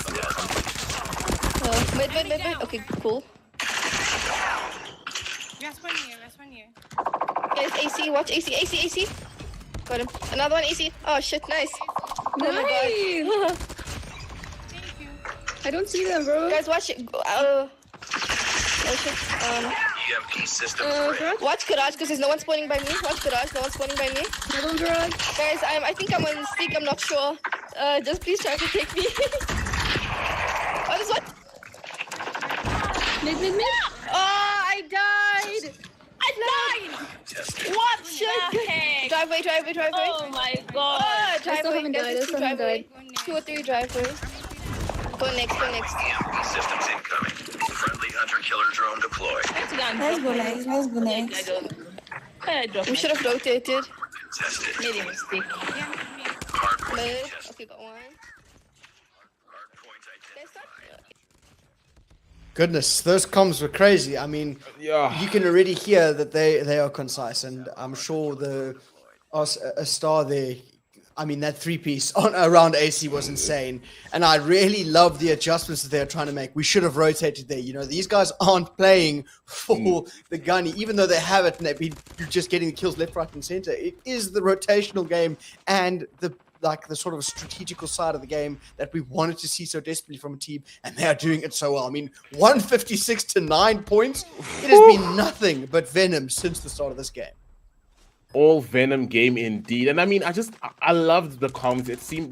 Wait. Okay, cool. Last one here. Guys, AC, watch AC. Got him. Another one, AC. Oh shit, nice. Oh my god. Thank you. I don't see them, bro. Guys, watch it. Oh shit. EMP system Watch garage, because there's no one spawning by me. Watch garage, no one spawning by me. I don't garage. Guys, I think I'm on stick, I'm not sure. Just please try to take me. Oh, this one. Mid. Oh, I died. What? Shit. Driveway. Oh my god. Oh, driveway. I still haven't died. 2 or 3 driveways. Go next. EMP systems incoming. Friendly hunter-killer drone deployed. Let's go next. We should have rotated. Tested. Made a mistake. Hardpoint Mid. tested. Okay, got one. Hardpoint identified. Goodness, those comms were crazy. I mean, Yeah. you can already hear that they are concise, and I'm sure a star there. I mean, that 3-piece around AC was insane, and I really love the adjustments that they're trying to make. We should have rotated there. You know, these guys aren't playing for the gunny, even though they have it and they've been just getting the kills left, right, and center. It is the rotational game and the sort of strategical side of the game that we wanted to see so desperately from a team, and they are doing it so well. I mean, 156 to 9 points. It has been nothing but Venom since the start of this game. All Venom game indeed. And I mean, I loved the comms. It seemed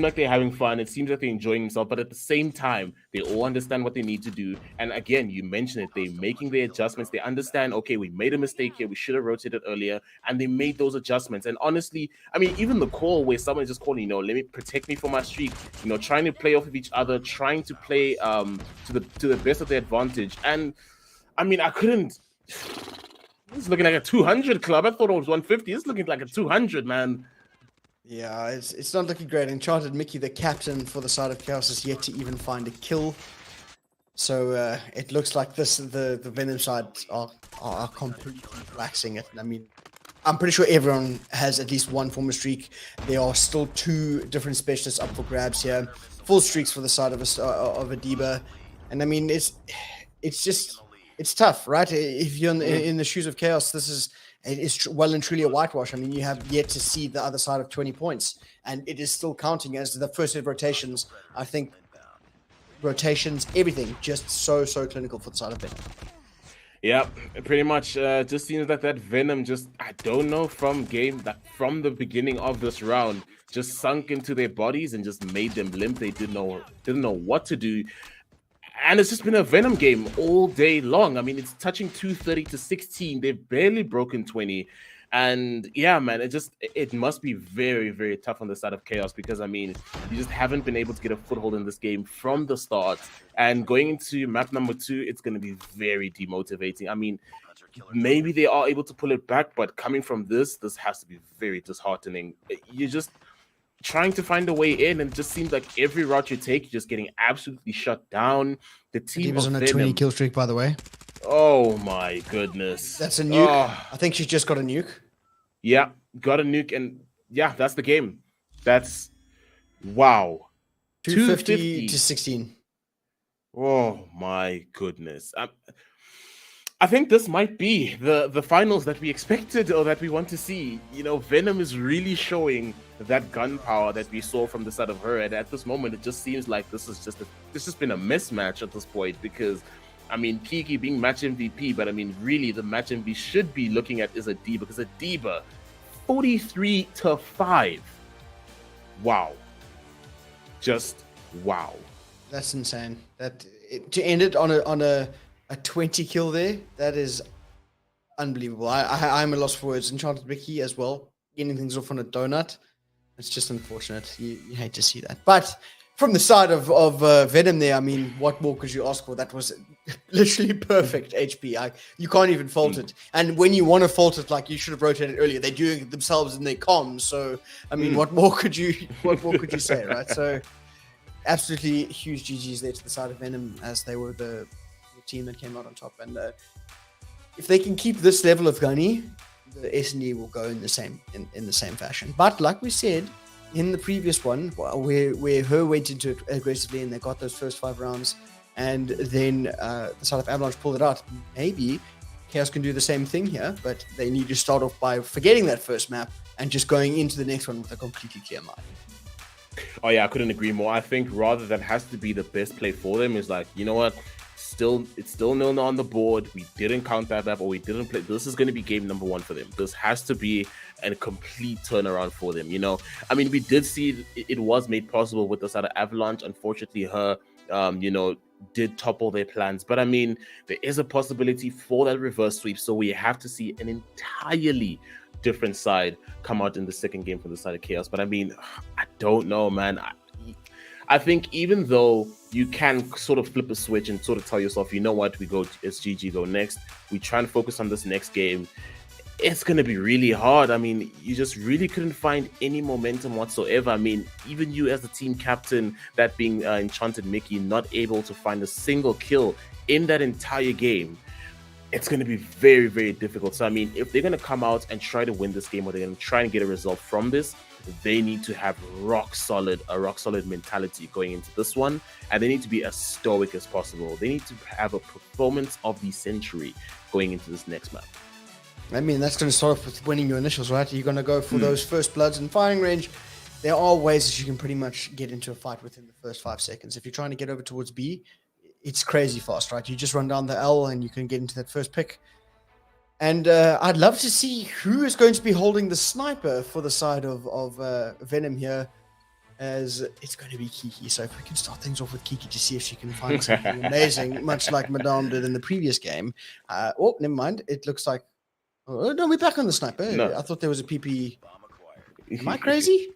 like they're having fun. It seems like they're enjoying themselves, but at the same time, they all understand what they need to do. And again, you mentioned it, they're making their adjustments. They understand, okay, we made a mistake here. We should have rotated earlier. And they made those adjustments. And honestly, I mean, even the call where someone just calling, let me protect me for my streak, trying to play off of each other, trying to play to the best of their advantage. And I mean, it's looking like a 200 club. I thought it was 150. It's looking like a 200, man. Yeah, it's not looking great. Enchanted Mickey, the captain for the side of Chaos, is yet to even find a kill. So it looks like the Venom side are completely relaxing it. I mean, I'm pretty sure everyone has at least one former streak. There are still 2 different specialists up for grabs here. Full streaks for the side of a Diva. And I mean, it's tough, right? If you're in the shoes of Chaos, it is well and truly a whitewash. I mean, you have yet to see the other side of 20 points, and it is still counting as the first set of rotations. I think rotations, everything, just so clinical for the side of Venom. Yeah, pretty much. Just seems like that Venom I don't know, from the beginning of this round, just sunk into their bodies and just made them limp. They didn't know what to do. And it's just been a Venom game all day long. I mean, it's touching 230 to 16. They've barely broken 20. And yeah, man, it must be very, very tough on the side of Chaos, because I mean, you just haven't been able to get a foothold in this game from the start. And going into map number 2, it's going to be very demotivating. I mean, maybe they are able to pull it back, but coming from this has to be very disheartening. You're just trying to find a way in, and it just seems like every route you take, you're just getting absolutely shut down. The team was on a 20 kill streak, by the way. Oh my goodness. That's a nuke. I think she just got a nuke. Yeah, got a nuke, and yeah, that's the game. That's wow. 250 to 16. Oh my goodness. I think this might be the finals that we expected or that we want to see. You know, Venom is really showing that gun power that we saw from the side of her, and at this moment, it just seems like this has been a mismatch at this point because, I mean, Kiki being match MVP, but I mean, really, the match MVP should be looking at is Adiba because Adiba, 43-5. Wow, just wow. That's insane. To end it on a 20 kill there, that is unbelievable. I'm a loss for words. Enchanted Mickey as well, getting things off on a donut. It's just unfortunate. You hate to see that. But from the side of Venom there, I mean, what more could you ask for? That was literally perfect HP. You can't even fault it. And when you want to fault it, like you should have rotated earlier, they're doing it themselves in their comms. So I mean, what more could you say, right? So absolutely huge GGs there to the side of Venom, as they were the team that came out on top. And if they can keep this level of gunny, the S&D will go in the same fashion. But like we said in the previous one, where her went into it aggressively and they got those first 5 rounds, and then the side of Avalanche pulled it out, maybe Chaos can do the same thing here, but they need to start off by forgetting that first map and just going into the next one with a completely clear mind. Oh yeah, I couldn't agree more. I think rather than has to be the best play for them is like, you know what? It's still 0 on the board. We didn't count that up, or we didn't play. This is going to be game number 1 for them. This has to be a complete turnaround for them. You know, I mean, we did see it was made possible with the side of Avalanche. Unfortunately, her, did topple their plans. But I mean, there is a possibility for that reverse sweep. So we have to see an entirely different side come out in the second game from the side of Chaos. But I mean, I don't know, man. I think even though you can sort of flip a switch and sort of tell yourself, you know what, we go SGG, go next. We try and focus on this next game. It's going to be really hard. I mean, you just really couldn't find any momentum whatsoever. I mean, even you as the team captain, that being Enchanted Mickey, not able to find a single kill in that entire game. It's going to be very, very difficult. So, I mean, if they're going to come out and try to win this game, or they're going to try and get a result from this, they need to have a rock solid mentality going into this one, and they need to be as stoic as possible. They need to have a performance of the century going into this next map. I mean, that's going to start off with winning your initials, right? You're going to go for those first bloods in firing range. There are ways that you can pretty much get into a fight within the first 5 seconds. If you're trying to get over towards B, it's crazy fast, right? You just run down the L and you can get into that first pick. And I'd love to see who is going to be holding the sniper for the side of Venom here, as it's going to be Kiki. So if we can start things off with Kiki to see if she can find something amazing, much like Madame did in the previous game. Never mind. It looks like... Oh, no, we're back on the sniper. No. I thought there was a PP. Am I crazy?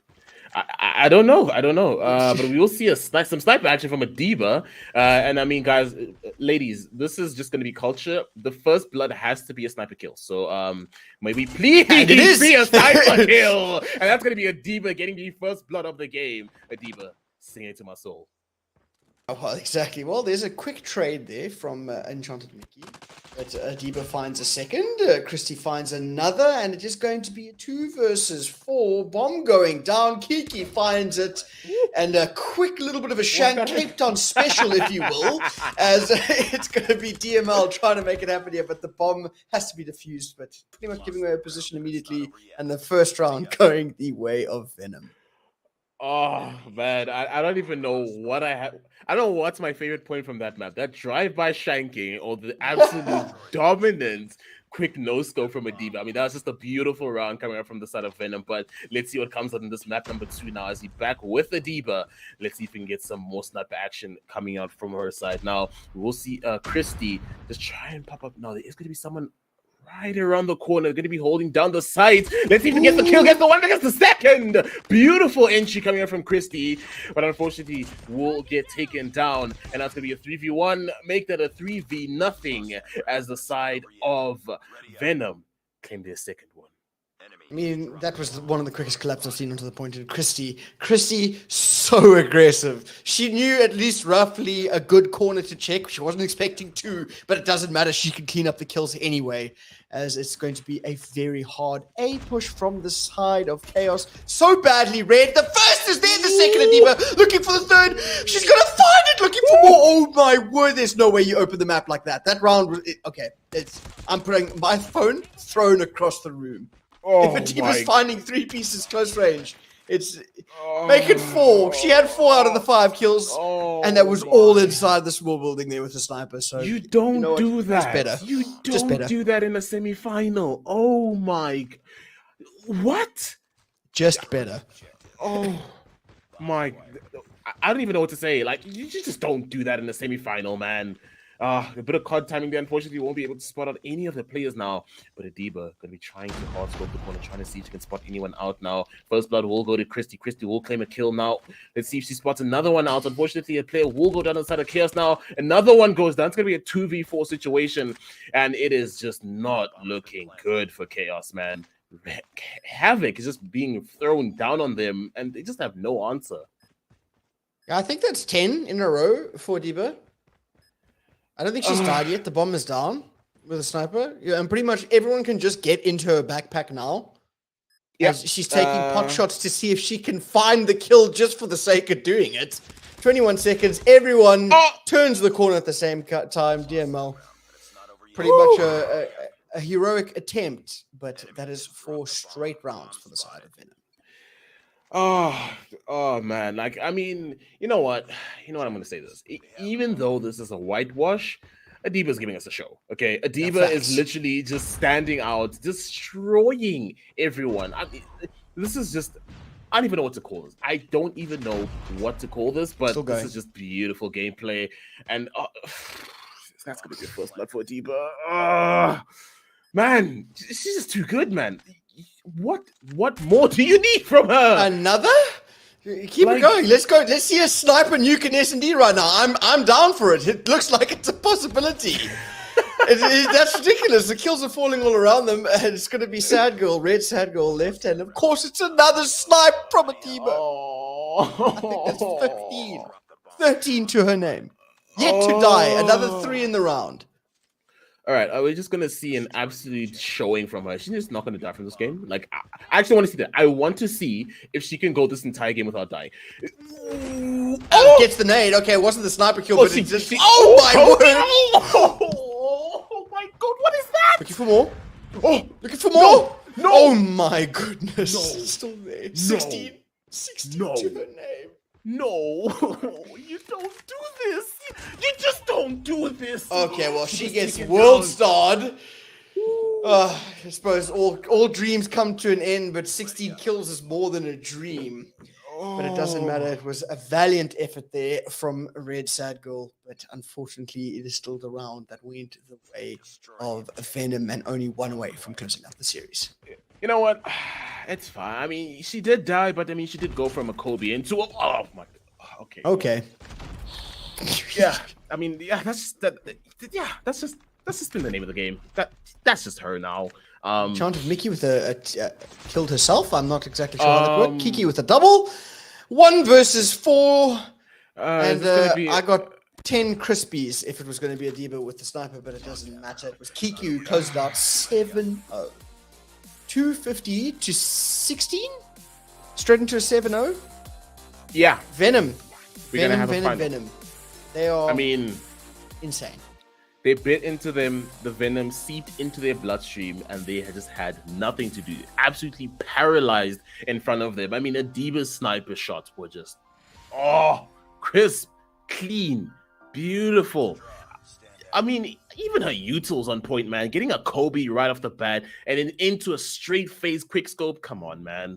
I don't know. But we will see some sniper action from Adiba. And I mean, guys, ladies, this is just going to be culture. The first blood has to be a sniper kill. So maybe please be a sniper kill. And that's going to be Adiba getting the first blood of the game. Adiba, sing it to my soul. Oh, well, exactly. Well, there's a quick trade there from Enchanted Mickey. But Adiba finds a second, Christy finds another, and it is going to be a 2 versus 4. Bomb going down, Kiki finds it, and a quick little bit of a Shank Cape Town special, if you will, as it's going to be DML trying to make it happen here, but the bomb has to be defused, but pretty much giving away a position immediately, and the first round going the way of Venom. Oh man, I don't even know what I have. I don't know what's my favorite point from that map. That drive-by shanking or the absolute dominant quick no-scope from Adiba. I mean, that was just a beautiful round coming out from the side of Venom. But let's see what comes out in this map number 2 now. As he back with Adiba, let's see if we can get some more sniper action coming out from her side. Now, we'll see Christy just try and pop up. No, there is going to be someone right around the corner, going to be holding down the site. Let's see if we get the kill, get the one, gets the second. Beautiful entry coming out from Christy, but unfortunately will get taken down, and that's going to be a 3v1, make that a 3v0 as the side of Venom claim their second one. I mean, that was one of the quickest collapses I've seen onto the point. And Christy, so aggressive. She knew at least roughly a good corner to check. She wasn't expecting 2, but it doesn't matter. She can clean up the kills anyway, as it's going to be a very hard A push from the side of Chaos. So badly read. The first is there, the second Adiba looking for the third. She's going to find it, looking for more. Oh my word, there's no way you open the map like that. That round was, okay, I'm putting my phone thrown across the room. If a team is finding 3 pieces close range, make it 4. She had 4 out of the 5 kills, and that was all inside the small building there with the sniper. So you don't do that. Better. You don't do that in a semi-final. Oh my! What? Just better. Oh my! I don't even know what to say. Like, you just don't do that in the semi-final, man. A bit of COD timing there. Unfortunately, we won't be able to spot out any of the players now. But Adiba going to be trying to hard scope the corner, trying to see if she can spot anyone out now. First blood will go to Christy. Christy will claim a kill now. Let's see if she spots another one out. Unfortunately, a player will go down the side of Chaos now. Another one goes down. It's going to be a 2v4 situation. And it is just not looking good for Chaos, man. Havoc is just being thrown down on them, and they just have no answer. I think that's 10 in a row for Adiba. I don't think she's died yet. The bomb is down with a sniper. Yeah, and pretty much everyone can just get into her backpack now. Yeah, she's taking pot shots to see if she can find the kill just for the sake of doing it. 21 seconds. Everyone turns the corner at the same time. DML. Pretty much a heroic attempt, but that is 4 straight rounds for the side of Venom. Oh man, like, I mean, you know what I'm gonna say this. Even though this is a whitewash, Adiba's giving us a show. Okay, Adiba is literally just standing out, destroying everyone. I mean, this is just, I don't even know what to call this. I don't even know what to call this, but this is just beautiful gameplay, and that's gonna be a first blood for Adiba. Man, she's just too good, man. What more do you need from her? Another? Keep it going. Let's go. Let's see a sniper nuke in S&D right now. I'm down for it. It looks like it's a possibility. That's ridiculous. The kills are falling all around them, and it's going to be Sad Girl, red Sad Girl left, and of course it's another snipe from Adiba. I think that's 15. 13 to her name. Yet to die. Another 3 in the round. All right, we're just going to see an absolute showing from her. She's just not going to die from this game. Like, I actually want to see that. I want to see if she can go this entire game without dying. Gets the nade. Okay, it wasn't the sniper kill, but it's just... Oh, my word! Oh, my God, what is that? Looking for more. Oh, looking for more. No. Oh, my goodness. No. It's still there. 16. 16 No. to her name. No, you don't do this. You just don't do this. Okay, well, she gets world starred. I suppose all dreams come to an end, but 16 kills is more than a dream. But it doesn't matter. It was a valiant effort there from Red Sad Girl, but unfortunately, it is still the round that went the way of Venom and only one away from closing out the series. You know what? It's fine. I mean, she did die, but I mean, she did go from a Kobe into a... Oh, my... Okay. Okay. Yeah. I mean, yeah, that's just been the name of the game. That's just her now. Chant of Mickey with killed herself. I'm not exactly sure how that worked. Kiki with a double. 1 versus 4. And I got 10 Crispies if it was going to be a Adiba with the sniper, but it doesn't matter. It was Kiki who closed out 7-0. 250 to 16? Straight into a 7-0? Yeah. Venom. We're going to have a final. Venom. They are, I mean, insane. They bit into them, the venom seeped into their bloodstream, and they had just had nothing to do. Absolutely paralyzed in front of them. I mean, Adiba's sniper shots were just, crisp, clean, beautiful. I mean, even her utils on point, man. Getting a Kobe right off the bat and then into a straight face quick scope. Come on, man.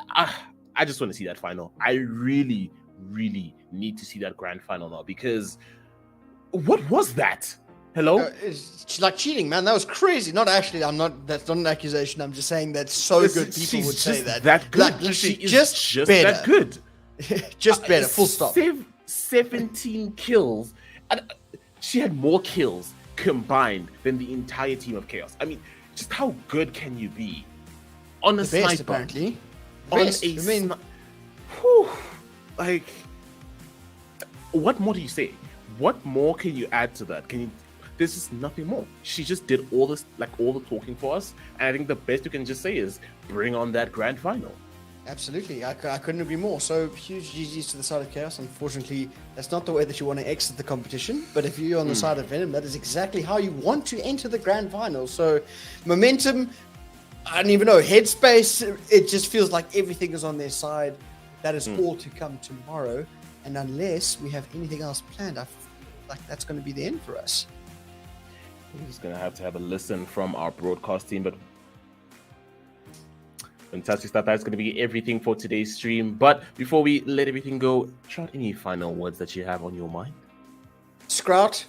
I just want to see that final. I really, really need to see that grand final now, because what was that? Hello? It's like cheating, man. That was crazy. Not actually. That's not an accusation. I'm just saying that good. People would say that. That good. Like, she is just better. That good. Just better. Full stop. 17 kills. And she had more kills combined than the entire team of Chaos. I mean, just how good can you be? on a The best, sniper. apparently. On Best. a I mean, like, what more do you say? What more can you add to that? Can you? There's just nothing more. She just did all this, like all the talking for us, and I think the best you can just say is bring on that grand final. absolutely. I couldn't agree more. So huge GGs to the side of Chaos. Unfortunately, that's not the way that you want to exit the competition. But if you're on the side of Venom, that is exactly how you want to enter the grand final. So momentum, I don't even know, headspace, it just feels like everything is on their side. That is all to come tomorrow. And unless we have anything else planned, I feel like that's going to be the end for us. We're just gonna have to have a listen from our broadcast team, but fantastic stuff. That's gonna be everything for today's stream. But before we let everything go, shout any final words that you have on your mind. Scrout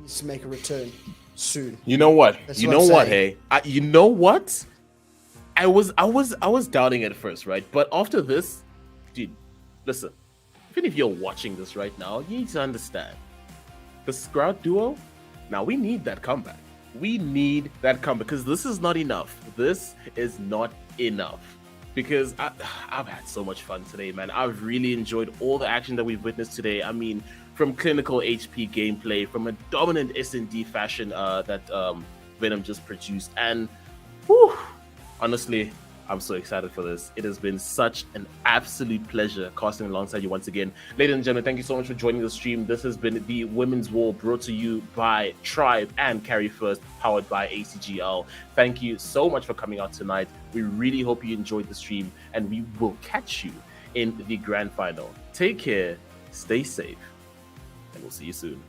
needs to make a return soon. You know what? That's You what know I'm what? saying. Hey, you know what? I was doubting it first, right? But after this, dude, listen. Even if you're watching this right now, you need to understand the Sprout duo. Now we need that comeback. We need that comeback because this is not enough. This is not enough. Because I've had so much fun today, man. I've really enjoyed all the action that we've witnessed today. I mean, from clinical HP gameplay, from a dominant S&D fashion that Venom just produced, and whew, honestly, I'm so excited for this. It has been such an absolute pleasure casting alongside you once again. Ladies and gentlemen, thank you so much for joining the stream. This has been the Women's War brought to you by Tribe and Carry First, powered by ACGL. Thank you so much for coming out tonight. We really hope you enjoyed the stream, and we will catch you in the grand final. Take care, stay safe, and we'll see you soon.